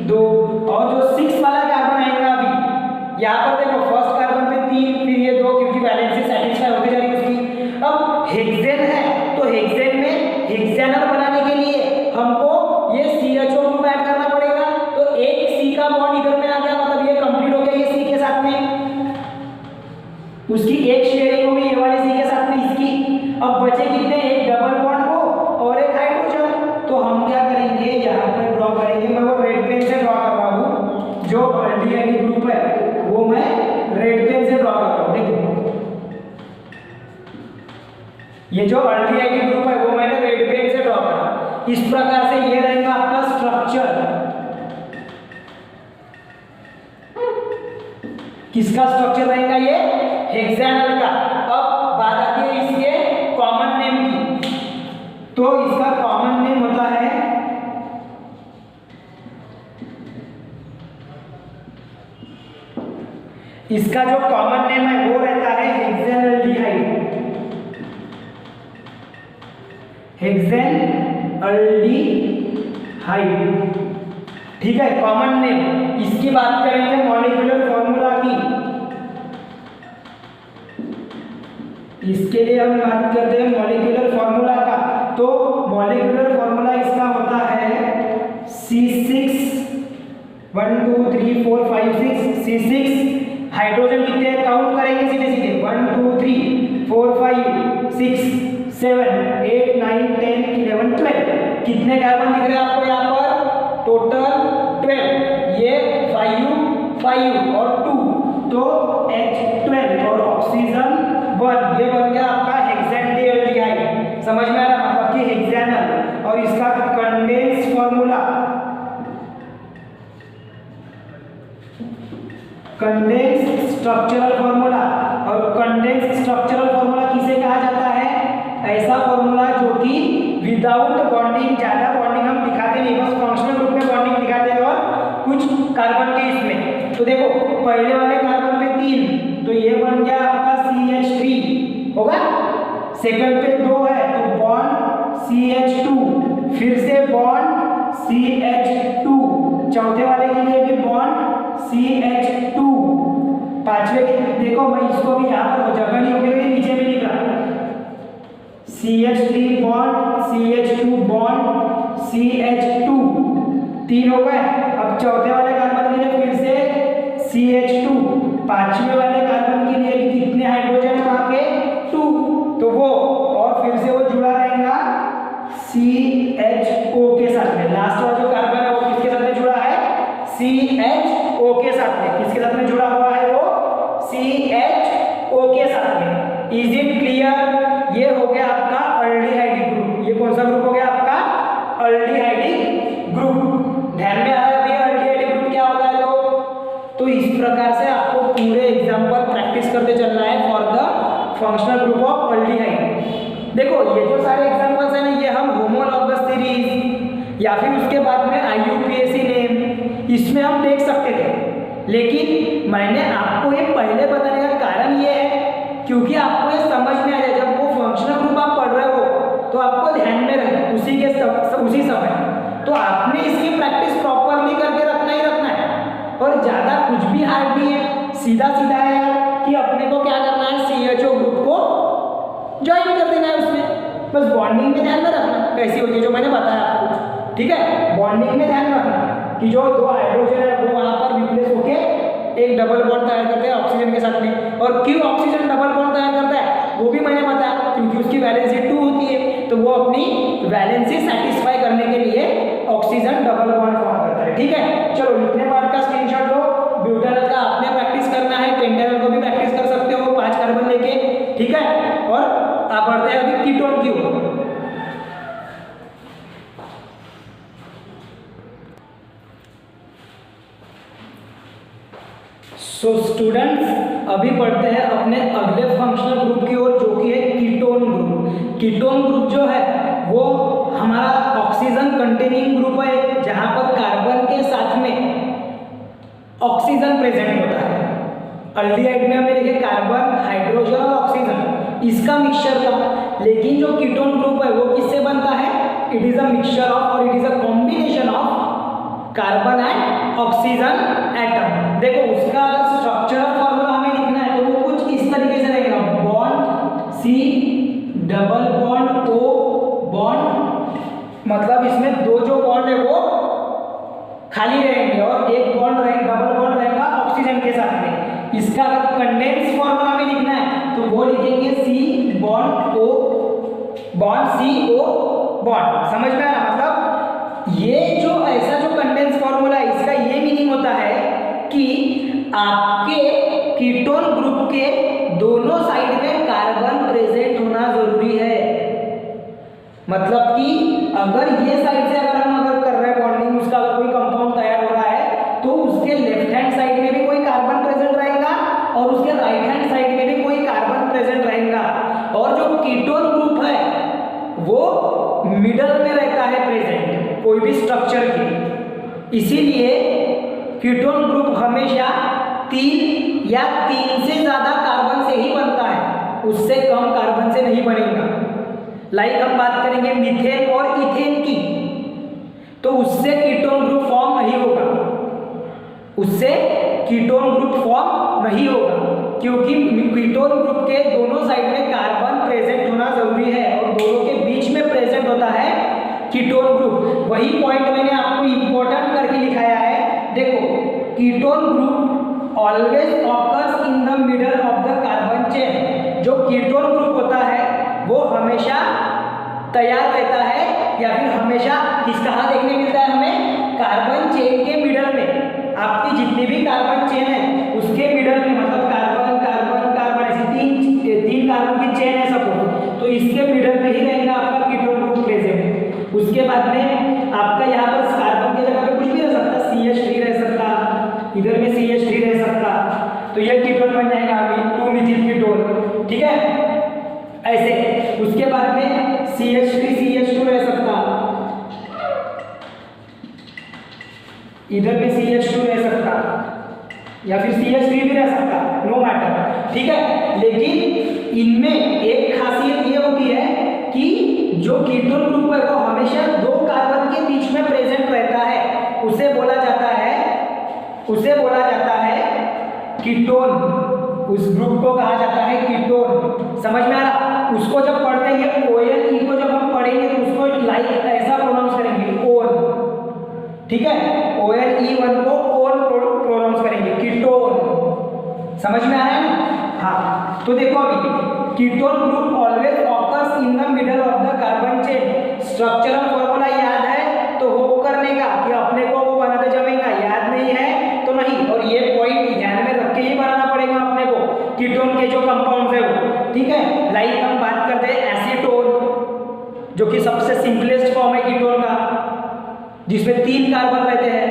2, और जो 6 वाला कार्बन आएगा अभी यहाँ पर देखो, फर्स्ट कार्बन पे 3, फिर ये 2, क्योंकि वैलेंसी सेटिस्फाई होती जा रही है उसकी। अब हेक्सेन है तो हेक्सेन में हेक्सानल बनाने के लिए हमको ये CHO ग्रुप ऐड करना पड़ेगा। तो एक C का बॉन्ड इधर में आ गया, मतलब ये कंप्लीट हो गया ये C के साथ में, उसकी एक शेयरिंग होगी ये वाले C के साथ में इसकी। अब बचे कितने, एक डबल बॉन्ड हो और एक हाइड्रोजन। तो हम क्या करेंगे, यहाँ पर ड्रॉ करेंगे। मैं वो रेड पेन से ड्रॉ कर रहा हूँ, जो अल्डिहाइड ग्रुप है वो मैं रेड पेन से ड्रॉ कर रहा हूँ। देखो ये जो अल्डिहाइड ग्रुप है वो मैंने रेड पेन से ड्रॉ करा। इस प्रकार से ये रहेगा आपका स्ट्रक्चर। किसका स्ट्रक्चर रहेगा, ये हेक्सानल का। अब बात आती है इसके कॉमन नेम की, तो इसका कॉमन नेम होता है इसका जो कॉमन नेम है वो रहता है हेक्सेनल्डिहाइड। हेक्सेनल्डिहाइड, ठीक है, कॉमन नेम। इसकी बात करेंगे मॉलिक्यूलर फॉर्मूला की। इसके लिए हम बात करते हैं मॉलिक्यूलर फॉर्मूला का। तो मॉलिक्यूलर फॉर्मूला इसका होता है C6, 1 2 3 4 5 6, C6। हाइड्रोजन कितने काउंट करेंगे सीधे सीधे, 1 2 3 4 5 6 7 8 9 10 11 12। कितने कार्बन दिख रहे हैं आपको यहाँ पर, टोटल 12। ये 5 और 2, तो H12 और ऑक्सीजन 1, ये बन गया आपका हेक्सेनल्डिहाइड। समझ में आ रहा, मतलब कि हेक्सानल। और इसका condense formula, condense structural formula. और कंडेंस स्ट्रक्चरल फॉर्मूला किसे कहा जाता है, ऐसा फॉर्मूला जो कि विदाउट बॉन्डिंग, ज्यादा बॉन्डिंग हम दिखाते नहीं, बस फंक्शनल ग्रुप में बॉन्डिंग दिखाते हैं और कुछ कार्बन के इसमें। तो देखो पहले वाले कार्बन पे 3, तो ये बन गया आपका CH3 होगा। सेकंड पे 2 है तो बॉन्ड CH2, फिर से बॉन्ड CH2, चौथे वाले के लिए भी बॉन्ड CH2, पांचवे देखो मैं इसको भी यहाँ पर जगह नहीं होगी, नीचे में लिख रहा CH3 bond CH2 bond CH2, 3 हो गए। अब चौथे वाले कार्बन के लिए फिर से CH2, पांचवे वाले कार्बन के लिए भी कितने हाइड्रोजन है वहां पे, 2, तो वो और फिर से वो जुड़ा रहेगा CHO के साथ में। Functional group of aldehyde. देखो ये जो सारे एग्जांपल्स हैं ना, ये हम होमोलॉगस सीरीज या फिर उसके बाद में IUPAC नेम इसमें हम देख सकते थे, लेकिन मैंने आपको ये पहले बताने का कारण ये है क्योंकि आपको ये समझ में आ जाए, जब वो फंक्शनल ग्रुप आप पढ़ रहे हो तो आपको ध्यान में रहे उसी समय, तो आपने इसकी प्रैक्टिस प्रॉपरली करके रखना ही रखना है। और ज़्यादा कुछ भी हार्ड नहीं है, सीधा सीधा है यार कि अपने को क्या करना है, CHO ग्रुप को ज्वाइन कर देना है उसमें, बस बॉन्डिंग में ध्यान में रखना कैसी होती है जो मैंने बताया आपको, ठीक है। बॉन्डिंग में ध्यान रखना कि जो दो हाइड्रोजन है वो वहाँ पर रिप्लेस होके एक डबल बॉन्ड तैयार करते हैं ऑक्सीजन के साथ में। और क्यों ऑक्सीजन डबल बॉन्ड तैयार करता है वो भी मैंने बताया, क्योंकि उसकी वैलेंसी 2 होती है, तो वो अपनी वैलेंसी सेटिस्फाई करने के लिए ऑक्सीजन डबल बॉन्ड फॉर्म करता है, ठीक है। चलो इतने पार्ट का स्क्रीनशॉट लो, ब्यूटेनॉल का आपने प्रैक्टिस करना है, पेंटेनॉल को भी प्रैक्टिस कर सकते हो 5 कार्बन लेके, ठीक है। और आप बढ़ते हैं अभी कीटोन की ओर। सो स्टूडेंट्स अभी पढ़ते हैं अपने अगले फंक्शनल ग्रुप की ओर, जो कि है कीटोन ग्रुप। कीटोन ग्रुप जो है वो हमारा ऑक्सीजन कंटेनिंग ग्रुप है, जहां पर कार्बन के साथ में ऑक्सीजन प्रेजेंट होता है। अल्डिहाइड में हमने देखे कार्बन, हाइड्रोजन और ऑक्सीजन, इसका मिक्सचर था। लेकिन जो कीटोन ग्रुप है वो किससे बनता है, it is a mixture of और it is a combination of carbon and oxygen atom. देखो उसका अगर स्ट्रक्चरल फॉर्मूला हमें लिखना है तो वो कुछ इस तरीके से रहेगा, bond C double bond O bond, मतलब इसमें दो जो बॉन्ड है वो खाली रहेंगे और एक बॉन्ड रहेगा, डबल बॉन्ड रहेगा ऑक्सीजन के साथ में। इसका अगर कंडेंस फॉर्मूला हमें लिखना है तो वो लिखेंगे C bond O bond CO bond. समझ में आ रहा, मतलब ये जो ऐसा जो कंडेंस फॉर्मूला है इसका ये मीनिंग होता है कि आपके कीटोन ग्रुप के दोनों साइड में कार्बन प्रेजेंट होना जरूरी है। मतलब कि अगर ये साइड से अगर हम कर रहे हैं बॉन्डिंग, उसका अगर कोई कंपाउंड तैयार हो रहा है तो उसके लेफ्ट हैंड साइड में भी कोई कार्बन प्रेजेंट रहेगा और उसके राइट हैंड साइड में भी कोई कार्बन प्रेजेंट रहेगा। और जो कीटोन ग्रुप है वो मिडल में रहता है प्रेजेंट कोई भी स्ट्रक्चर के, इसीलिए कीटोन ग्रुप हमेशा 3 या 3 से ज्यादा कार्बन से ही बनता है, उससे कम कार्बन से नहीं बनेगा। लाइक हम बात करेंगे मीथेन और इथेन की, तो उससे कीटोन ग्रुप फॉर्म नहीं होगा, उससे कीटोन ग्रुप फॉर्म नहीं होगा, क्योंकि कीटोन ग्रुप के दोनों साइड में कार्बन प्रेजेंट होना जरूरी है और दोनों के बीच में प्रेजेंट होता है कीटोन ग्रुप। वही पॉइंट मैंने आपको इंपॉर्टेंट करके लिखाया है। देखो ketone group always occurs in the middle of the carbon chain. जो कीटोन ग्रुप होता है वो हमेशा तैयार रहता है या फिर हमेशा किस कहाँ देखने मिलता है हमें, कार्बन चेन के मिडल में। आपकी जितनी भी कार्बन चेन है उसके मिडल में, मतलब कार्बन कार्बन कार्बन ऐसी तीन कार्बन की चेन है सपोज, तो इसके मिडल में ही रहेगा आपका कीटोन ग्रुप प्रेजेंट। उसके बाद में आपका यहाँ पर कार्बन की जगह पे कुछ भी रह सकता, CH3 रह सकता, इधर में CH3 रह सकता, तो यह कीटोन बन जाएगा अभी 2 मिथिल कीटोन, ठीक है ऐसे। उसके बाद में CH3 CH2 रह सकता, इधर में CH2 रह सकता या फिर CH3 भी रह सकता, नो मैटर, ठीक है। लेकिन इनमें एक खासियत ये होती है कि जो कीटोन ग्रुप है वो हमेशा 2 कार्बन के बीच में प्रेजेंट रहता है, उसे बोला जाता है कीटोन। उस ग्रुप को कहा जाता है कीटोन। समझ में आ रहा, उसको जब पढ़ते हैं ONE को जब हम पढ़ेंगे तो उसको लाइक ऐसा प्रोनाउंस करेंगे ओन, ठीक है, ONE1 को ओन प्रोनाउंस करेंगे कीटोन। समझ में आ रहा है ना? हाँ, तो देखो अभी ketone group always occurs in the middle of the carbon chain. Structural formula याद है तो होप करने का कि अपने को वो बनाते जमेगा, याद नहीं है तो नहीं। और ये पॉइंट ध्यान में रख के ही बनाना पड़ेगा अपने को, कीटोन के जो कंपाउंड्स है वो, ठीक है। लाइक हम बात करते हैं एसीटोन, जो कि सबसे सिंपलेस्ट फॉर्म है कीटोन का, जिसमें 3 कार्बन रहते हैं,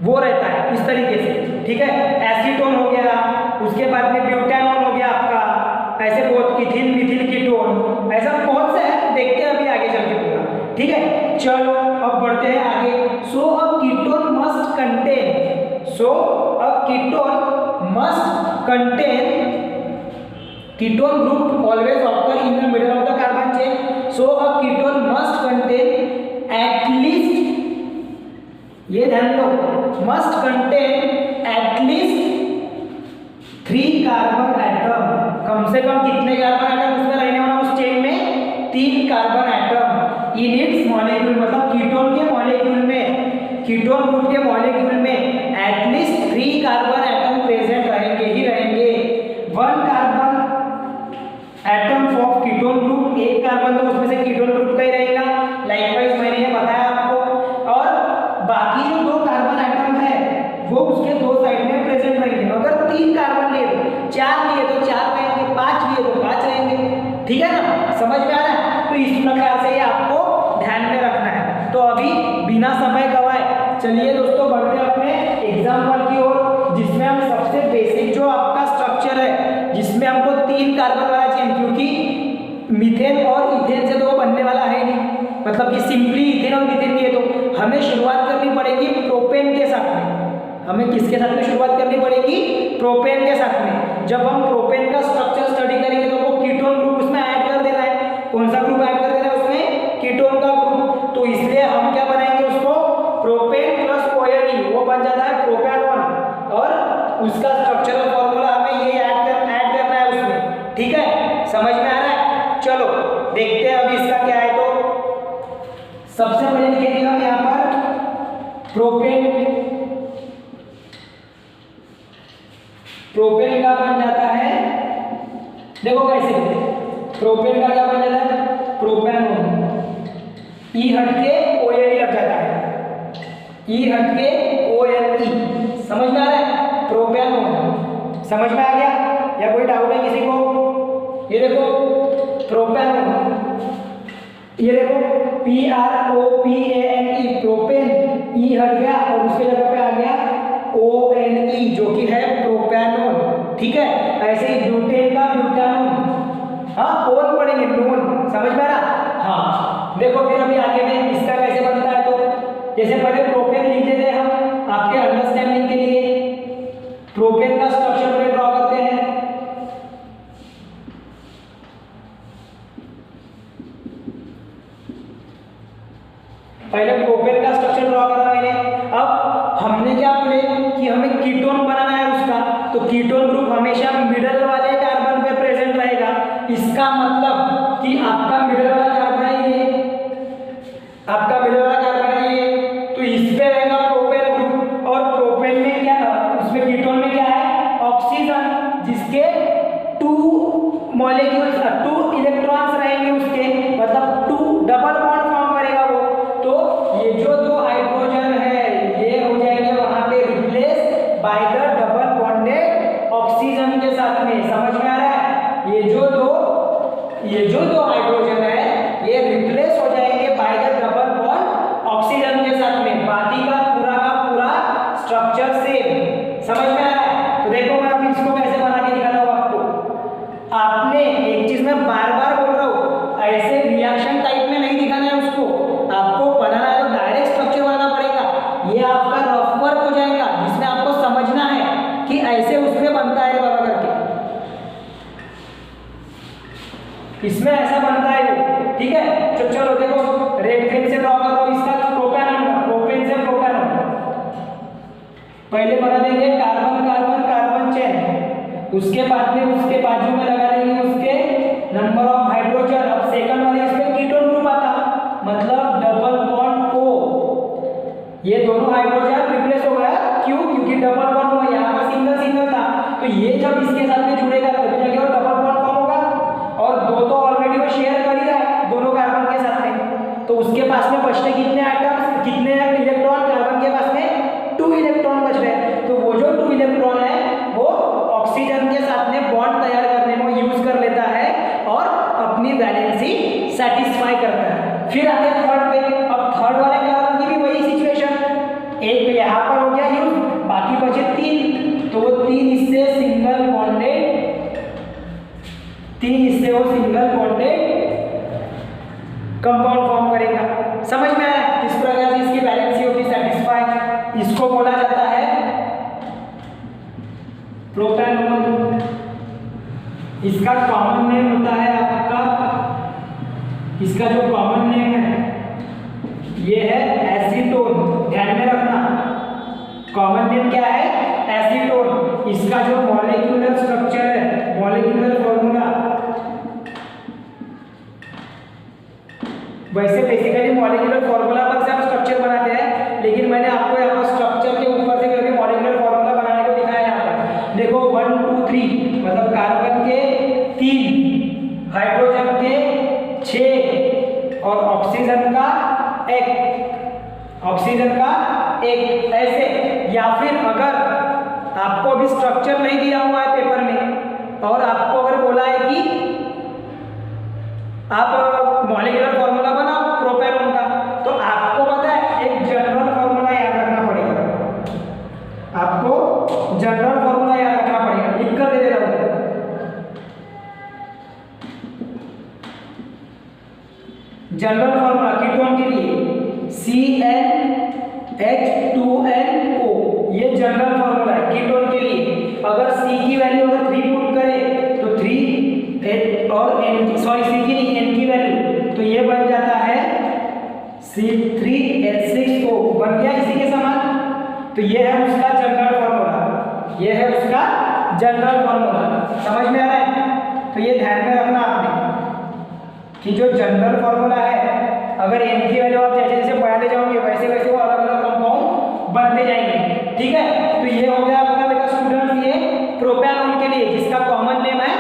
वो रहता है इस तरीके से, ठीक है। एसीटोन हो गया, उसके बाद में ब्यूटेनॉन हो गया आपका, ऐसे बहुत इथिल मिथिल कीटोन, ऐसा बहुत से है, देखते हैं अभी आगे चल के पूरा। ठीक है, चलो अब बढ़ते हैं आगे। So a ketone must contain, so a ketone must contain, ketone group always occur in the middle of the carbon chain, so a ketone must contain at least, ये ध्यान दो, must contain at least 3 carbon atom, कम से कम कितने carbon atom उसमें रहने वाला उस चेन में? 3 carbon atom in its molecule, मतलब कीटोन के मॉलिक्यूल में, कीटोन ग्रुप के मॉलिक्यूल में एटलीस्ट 3 कार्बन एटम प्रेजेंट रहेंगे ही रहेंगे। 1 carbon atom of ketone group, एक कार्बन तो उसमें से कीटोन ग्रुप का ही रहेगा, लाइकवाइज मैंने ये बताया आपको, और बाकी जो 2 कार्बन एटम है वो उसके 2 साइड में प्रेजेंट रहेंगे। अगर 3 कार्बन लिए तो 4 लिए तो 4 रहेंगे, 5 लिए तो 5 रहेंगे। ठीक है ना, समझ में आ रहा है? तो इस प्रकार से ये आपको ध्यान में रखना है। तो अभी बिना समय गवाए चलिए दोस्तों बढ़ते हैं अपने एग्जाम्पल की ओर, जिसमें हम सबसे बेसिक जो आपका स्ट्रक्चर है, जिसमें हमको 3 कार्बन वाला चेन, क्योंकि मीथेन और इथेन से तो वो बनने वाला है नहीं, मतलब कि सिंपली इथेन और मीथेन की है, तो हमें शुरुआत करनी पड़ेगी प्रोपेन के साथ में। हमें किसके साथ में शुरुआत करनी पड़ेगी? प्रोपेन के साथ में। जब हम प्रोपेन का स्ट्रक्चर स्टडी करेंगे तो वो कीटोन ग्रुप उसमें ऐड कर देना है। कौन सा ग्रुप ऐड कर देना है उसमें? कीटोन का ग्रुप। तो इसलिए हम क्या बनाएंगे उसको? प्रोपेन प्लस ONe, वो बन जाता है प्रोपेनॉन, और उसका स्ट्रक्चरल फॉर्मूला हमें ये ऐड करना है उसमें। ठीक है, समझ में आ रहा है? चलो देखते हैं अभी इसका क्या है। तो सबसे पहले लिखेंगे हम यहाँ पर प्रोपेन, प्रोपेन का बन जाता है, देखो कैसे, प्रोपेन का क्या बन जाता है? प्रोपेनॉन, ई हट के ONe लग जाता है, ई हट के ONe, समझ में आ रहा है? प्रोपेनॉन, समझ में आ गया या कोई डाउट है किसी को? ये देखो प्रोपेनॉन, ये देखो PROPANE, प्रोपेन, ई हट गया और उसके जगह पे आ गया ONe जो कि है प्रोपेनॉन। ठीक है, ऐसे ही ब्यूटेन का ब्यूटानॉन, हाँ ओन पढ़ेंगे, नोन, समझ में आ रहा? हाँ देखो फिर अभी आगे में इसका कैसे बनता है। तो जैसे पहले प्रोपेन लिख लेते हैं हम आपके अंडरस्टैंडिंग के लिए। प्रोपेन का स्ट्रक्चर पे ड्रॉ करते हैं। पहले प्रोपेन का स्ट्रक्चर ड्रॉ करा मैंने। अब हमने क्या बोले कि हमें कीटोन बनाना है उसका, तो कीटोन ग्रुप हमेशा मिडल वाले कार्बन पे प्रेजेंट रहेगा। इसका मतलब कि आपका मिडल वाला कार्बन है ये, आपका मिडल वाला कार्बन है ये, तो इस पे रहेगा प्रोपेन ग्रुप। और प्रोपेन में क्या, उसमें कीटोन में क्या है? ऑक्सीजन, जिसके 2 मॉलिक्यूल्स, 2 इलेक्ट्रॉन्स रहेंगे उसके, मतलब 2 डबल बॉन्ड फॉर्म करेगा वो। तो ये जो 2 हाइड्रोजन है ये हो जाएंगे वहां पे replace by the double bonded oxygen के साथ में। समझ में आ रहा है? ये जो दो हाइड्रोजन है ये रिप्लेस हो जाएंगे by the double bond oxygen के साथ में। बाकी का पूरा स्ट्रक्चर सेम। समझ में आ रहा है? तो देखो मैं अभी इसको कैसे बना के दिखाता हूँ आपको। आपने एक चीज मैं बार बार बोल रहा हूँ, ऐसे रिएक्शन टाइप में नहीं दिखाना है उसको, आपको बनाना है तो डायरेक्ट स्ट्रक्चर बनाना पड़ेगा। ये आपका रफ वर्क हो जाएगा जिसमें आपको समझना है कि ऐसे उसमें बनता है बाबा करके, इसमें ऐसा बनता है वो। ठीक है, तो चलो देखो रेड पेन से ड्रॉ करो इसका प्रोपेनॉन का, प्रोपेन से प्रोपेनॉन पहले बना देंगे कार्बन कार्बन कार्बन चेन, उसके बाद में उसके बाजू में लगा देंगे उसके नंबर ऑफ हाइड्रोजन। अब सेकंड वाले इसमें कीटोन ग्रुप आता, मतलब डबल बॉन्ड O, ये दोनों हाइड्रोजन रिप्लेस हो गया। क्यों? क्योंकि डबल बॉन्ड हुआ, यहाँ पर सिंगल था, तो ये जब इसके साथ में जुड़ेगा तभी जाके वो डबल बॉन्ड फॉर्म होगा। और दो तो ऑलरेडी वो शेयर कर ही रहा है दोनों कार्बन के साथ में, तो उसके पास में बचते कितने एटम्स, कितने इलेक्ट्रॉन? कार्बन के पास में 2 इलेक्ट्रॉन बच रहे हैं। तो वो जो 2 इलेक्ट्रॉन है वो ऑक्सीजन के साथ में बॉन्ड तैयार करने में यूज 3 इससे वो सिंगल बॉन्डेड कंपाउंड फॉर्म करेगा। समझ में आया? इस प्रकार से इसकी वैलेंसी होगी सेटिस्फाई। इसको बोला जाता है प्रोपैनोन। इसका कॉमन नेम होता है आपका, इसका जो कॉमन नेम है ये है एसीटोन। ध्यान में रखना, कॉमन नेम क्या है? एसीटोन। इसका जो मॉलिक्यूलर स्ट्रक्चर है, मॉलिक्यूलर फॉर्मूला, वैसे बेसिकली मॉलिक्यूलर फॉर्मूला पर से हम स्ट्रक्चर बनाते हैं, लेकिन मैंने आपको यहाँ पर स्ट्रक्चर के ऊपर से करके मॉलिक्यूलर फॉर्मूला बनाने को दिखाया। यहाँ पर देखो 1 2 3 मतलब कार्बन के 3, हाइड्रोजन के 6 और ऑक्सीजन का 1, ऑक्सीजन का 1, ऐसे। या फिर अगर आपको अभी स्ट्रक्चर नहीं दिया हुआ है पेपर में और आपको अगर बोला है कि आप मॉलिक्यूलर फॉर्मूला बनाओ प्रोपैनोन का, तो आपको पता है एक जनरल फॉर्मूला याद रखना पड़ेगा। आपको जनरल फॉर्मूला याद रखना पड़ेगा, लिख कर दे रहा हूं। जनरल फॉर्मूला कीटोन के लिए CnH2nO, ये जनरल फॉर्मूला है कीटोन के लिए। अगर C की वैल्यू अगर 3 पुट करें तो 3 और N, सॉरी C की नहीं N की वैल्यू, तो ये बन जाता है C3H6O, बन गया इसी के समान। तो ये है उसका जनरल फॉर्मूला, ये है उसका जनरल फॉर्मूला। समझ में आ रहा है? तो ये ध्यान में रखना आपने कि जो जनरल फॉर्मूला है, अगर N की वैल्यू आप जैसे जैसे बढ़ाते जाओगे वैसे वैसे वो अलग अलग कंपाउंड बनते जाएंगे। ठीक है, तो ये हो गया आपका बेटा स्टूडेंट ये प्रोपैनोन के लिए, जिसका कॉमन नेम है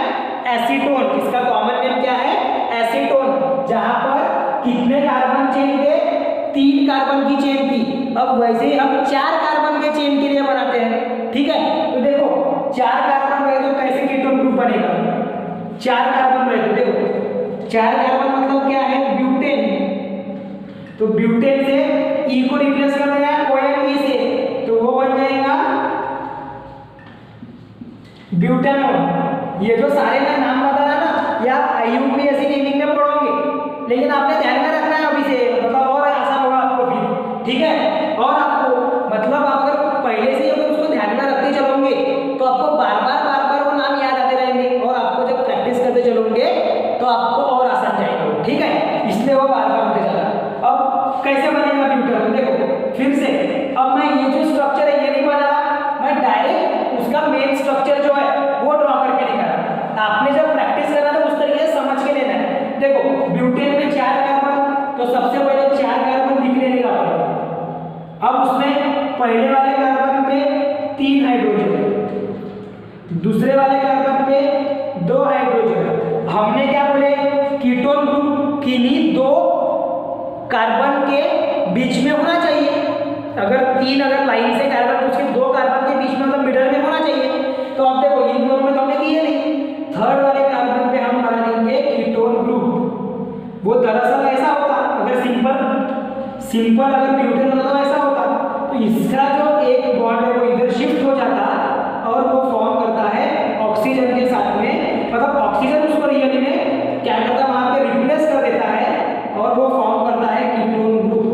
एसीटोन। इसका कॉमन नेम क्या है? एसीटोन। जहां पर कितने कार्बन चेन थे? 3 कार्बन की चेन थी। अब वैसे ही हम 4 कार्बन के चेन के लिए बनाते हैं। ठीक है, तो देखो 4 कार्बन रहे तो कैसे कीटोन ग्रुप बनेगा? 4 कार्बन रहे तो देखो 4 कार्बन मतलब क्या है? ब्यूटेन। तो ब्यूटेन से E को रिप्लेस कर देना है ONE से, तो वो बन जाएगा ब्यूटेनोन। ये जो सारे मैं नाम बता रहा ना, ये आप IUPAC नेमिंग में पढ़ोगे, लेकिन आपने ध्यान में रखना है अभी से, मतलब और आसान होगा आपको भी। ठीक है, और आपको मतलब अगर पहले से अगर उसको ध्यान में रखते चलोगे तो आपको बार बार वो नाम याद आते रहेंगे, और आपको जब प्रैक्टिस करते चलोगे तो आपको और आसान जाएगा। ठीक है, इसलिए वो बार बार होते चला। अब कैसे बनेगा ब्यूटेनोन? देखो फिर से, अब मैं ये जो स्ट्रक्चर है ये नहीं बना रहा, मैं डायरेक्ट उसका मेन स्ट्रक्चर जो है वो ड्रॉ करके दिखा रहा। आपने जब प्रैक्टिस करना तो उस तरीके से समझ के लेना है। देखो ब्यूटेन में 4 कार्बन, तो सबसे पहले 4 कार्बन लिख लेने का पड़ेगा। अब उसमें पहले वाले कार्बन पे 3 हाइड्रोजन, दूसरे वाले कार्बन पे 2 हाइड्रोजन। हमने क्या बोले? कीटोन ग्रुप किन्हीं 2 कार्बन के बीच में होना चाहिए। अगर 3 अगर लाइन से कार्बन, उसके 2 कार्बन के बीच में मतलब मिडल में होना चाहिए। तो अब देखो इन दोनों में तो हमने दिए नहीं, थर्ड वाले कार्बन पे हम बना देंगे कीटोन ग्रुप। वो दरअसल ऐसा होता, अगर सिंपल अगर ब्यूटेन होता तो ऐसा होता, तो इसका जो एक बॉन्ड है वो इधर शिफ्ट हो जाता और वो फॉर्म करता है ऑक्सीजन के साथ में, मतलब ऑक्सीजन उसको रियली में क्या करता है वहां पे रिप्लेस कर देता है और वो फॉर्म करता है कीटोन ग्रुप।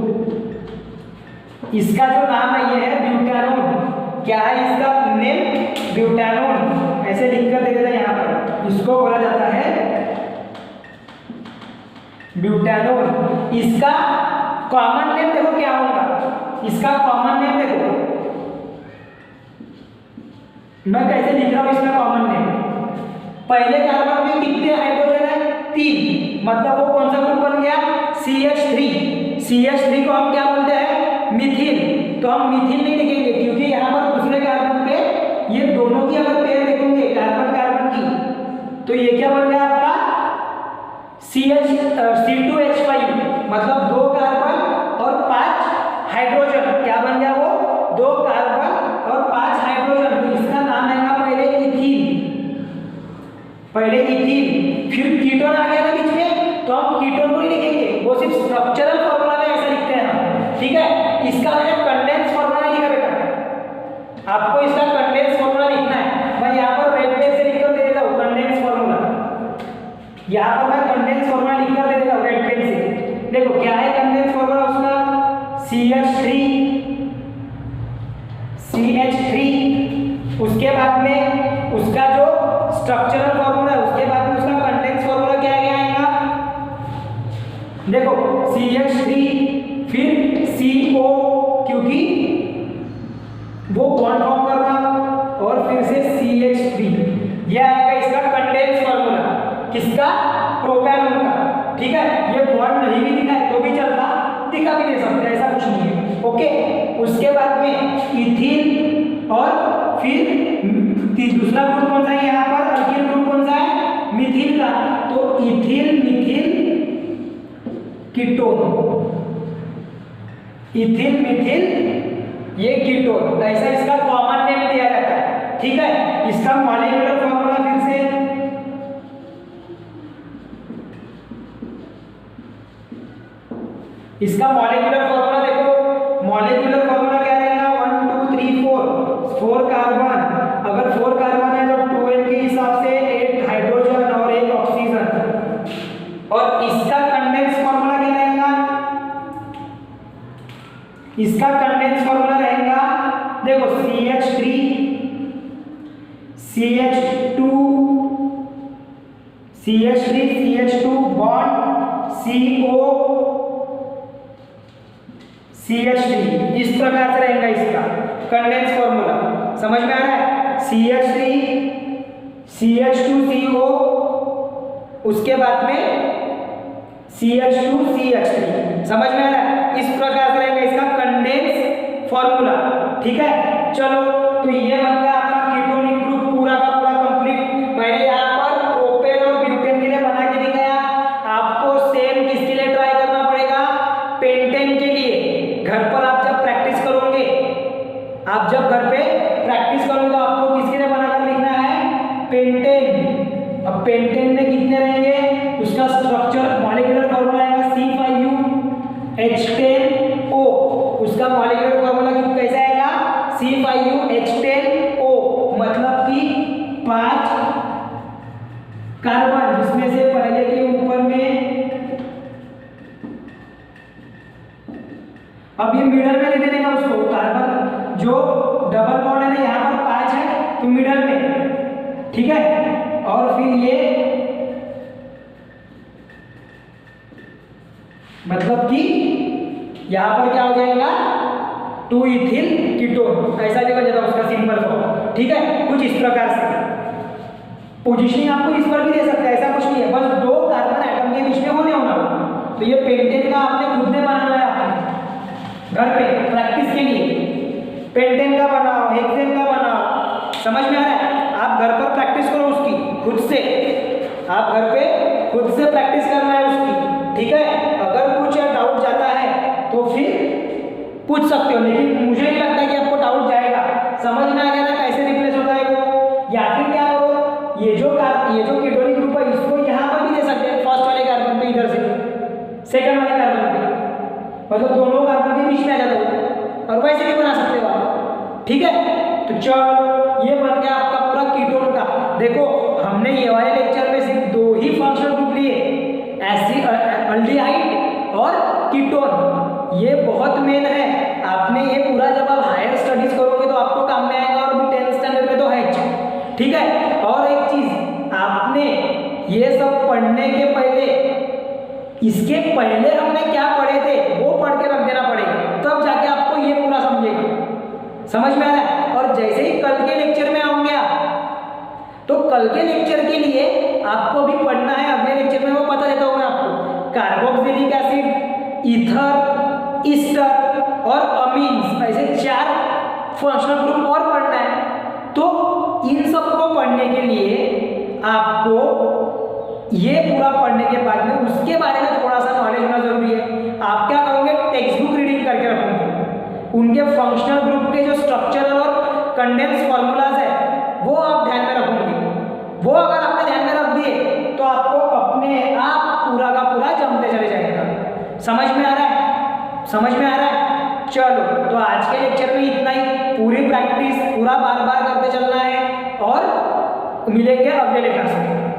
इसका जो नाम है ये है ब्यूटेनोन। क्या है इसका नेम? ब्यूटेनोन। ऐसे लिख कर दे देता है यहाँ पर, इसको बोला जाता है ब्यूटेनोन। इसका कॉमन नेम देखो क्या होगा, इसका कॉमन नेम देखो मैं कैसे लिख रहा हूं इसका कॉमन नेम। पहले कार्बन में कितने हाइड्रोजन है? 3, मतलब वो कौन सा ग्रुप बन गया? CH3। CH3 को हम क्या बोलते हैं? मिथिल। तो हम मिथिल नहीं लिखेंगे क्योंकि यहाँ पर दूसरे कार्बन पे ये दोनों की अगर पेयर देखोगे कार्बन कार्बन की, तो ये क्या बन गया आपका? C2H5, मतलब 2 कार्बन और 5 हाइड्रोजन। क्या बन गया वो? 2 कार्बन और 5 हाइड्रोजन। तो इसका नाम आएगा पहले इथीन, पहले इथीन, फिर कीटोन आ गया ना बीच में, तो हम कीटोन को नहीं लिखेंगे, वो सिर्फ स्ट्रक्चरल फॉर्मूला में ऐसा लिखते हैं हम। ठीक है, इसका मैंने कंडेंस फॉर्मूला नहीं लिखा बेटा, आपको इसका कंडेंस फॉर्मूला लिखना है। मैं यहाँ पर रेड पेन से लिखकर दे देता हूँ कंडेंस फॉर्मूला। यहाँ पर मैं कंडेंस फॉर्मूला लिखकर दे देता हूँ रेड पेन से। देखो क्या है कंडेंस फॉर्मूला उसका, CH3, उसके बाद में उसका जो स्ट्रक्चरल फॉर्मूला है, उसके बाद में उसका कंडेंस फॉर्मूला क्या आएगा, देखो CH3 फिर CO, क्योंकि वो बॉन्ड फॉर्म कर रहा, और फिर से CH3, ये आएगा इसका कंडेंस फॉर्मूला, किसका, प्रोपैनॉल का। ठीक है, ये बॉन्ड नहीं भी दिखा है तो भी चलता, दिखा भी दे सकते, ऐसा कुछ नहीं है। ओके, उसके बाद में इथिल, और फिर दूसरा ग्रुप कौन सा है यहाँ पर, अल्किल ग्रुप कौन सा है, मिथिल का, तो ethyl Mithil ketone, ethyl Mithil ये कीटोन, ऐसा इसका कॉमन नेम दिया जाता है। ठीक है, इसका मॉलिक्यूलर फॉर्मूला फिर से, इसका मॉलिक्यूलर फॉर्मूला देखो, मॉलिक्यूलर फॉर्मूला क्या रहेगा, 1 2 3 4 कार्बन, अगर 4 कार्बन है तो 2n के हिसाब से 8 हाइड्रोजन और 1 ऑक्सीजन, और इसका कंडेंस फॉर्मूला क्या रहेगा, इसका कंडेंस फॉर्मूला रहेगा, देखो CH3 CH2 CH2 bond CO CH3, इस प्रकार से रहेगा इसका कंडेंस फॉर्मूला। समझ में आ रहा है, CH3 CH2CO, उसके बाद में CH2 CH3, समझ में आ रहा है, इस प्रकार से रहेगा इसका कंडेंस फॉर्मूला। ठीक है, चलो तो ये बन गया आपका कीटोनिक ग्रुप पूरा का पूरा कंप्लीट। मैंने यहाँ पर प्रोपेन और ब्यूटेन के लिए बना के दिखाया, आपको सेम किसके लिए ट्राई करना पड़ेगा, पेंटेन के लिए। घर पर आप जब प्रैक्टिस करोगे, आप जब घर पे प्रैक्टिस करोगे, आपको किसके लिए बनाकर लिखना है, पेंटेन। अब पेंटेन में कितने रहेंगे, उसका स्ट्रक्चर मॉलिक्यूलर फॉर्मूला आएगा C5H10O, उसका मॉलिक्यूलर फॉर्मूला कैसे आएगा, C5H10O, मतलब कि 5 कार्बन, जिसमें से पहले के ऊपर में, अब ये मिडल में ले देने का उसको, कार्बन जो डबल बॉन्ड है ना यहाँ पर 5 है तो मिडल में, ठीक है, और फिर ये मतलब कि यहाँ पर क्या हो जाएगा, 2 इथिल कीटोन, ऐसा लिखा जाता है उसका सिंपल फॉर्म। ठीक है, कुछ इस प्रकार से पोजीशनिंग आपको इस पर भी दे सकता है, ऐसा कुछ नहीं है, बस 2 कार्बन एटम के बीच में होने होना। तो ये पेंटेन का आपने खुद ने बनाना है, घर पे प्रैक्टिस के लिए पेंटेन का बनाओ, हेक्सेन का बनाओ, समझ में आ रहा है, आप घर पर प्रैक्टिस करो उसकी खुद से, आप घर पे खुद से प्रैक्टिस करना है उसकी। ठीक है, अगर कुछ डाउट जाता है तो फिर पूछ सकते हो, लेकिन मुझे नहीं लगता कि आपको डाउट जाएगा, समझ में आ गया ना कैसे रिप्लेस होता है वो। या फिर क्या करो, ये जो कीटोनिक ग्रुप है इसको यहाँ पर भी दे सकते हैं, फर्स्ट वाले कार्बन पे इधर से सेकंड वाले कार्बन पे, मतलब दोनों कार्बन के बीच में आ जाता है, और वैसे भी बना सकते हो आप। ठीक है, तो चलो ये बन गया आपका पूरा कीटोन का। देखो हमने ये वाले लेक्चर में सिर्फ 2 ही फंक्शनल ग्रुप लिए, एल्डिहाइड और कीटोन, ये बहुत मेन है। आपने ये पूरा जब आप हायर स्टडीज करोगे तो आपको काम में आएगा, और भी 10th स्टैंडर्ड में तो है। ठीक है, और एक चीज आपने ये सब पढ़ने के पहले, इसके पहले हमने क्या पढ़े थे वो पढ़ के रख देना पड़ेगा, तब जाके आपको ये पूरा समझेगा। समझ में आ रहा है, और जैसे ही कल के लेक्चर में आऊंगे आप, तो कल के लेक्चर के लिए आपको भी पढ़ना है, अगले लेक्चर में वो बता देता हूँ मैं आपको, कार्बोक्सिलिक एसिड, ईथर, ईस्टर और अमीन्स, ऐसे 4 फंक्शनल ग्रुप और पढ़ना है। तो इन सबको पढ़ने के लिए आपको ये पूरा पढ़ने के बाद में उसके बारे में थोड़ा सा नॉलेज होना जरूरी है। आप क्या करोगे, टेक्स्ट बुक रीडिंग करके रखोगे, उनके फंक्शनल ग्रुप के जो स्ट्रक्चरल और कंडेंस फॉर्मूलाज है वो आप ध्यान में रखोगे। वो अगर आपने ध्यान में रख दिए तो आपको अपने आप पूरा का पूरा जमते चले जाएगा। समझ में आ रहा है, समझ में आ रहा है। चलो तो आज के लेक्चर में इतना ही, पूरी प्रैक्टिस पूरा बार बार करते चलना है, और मिलेंगे अगले क्लास में।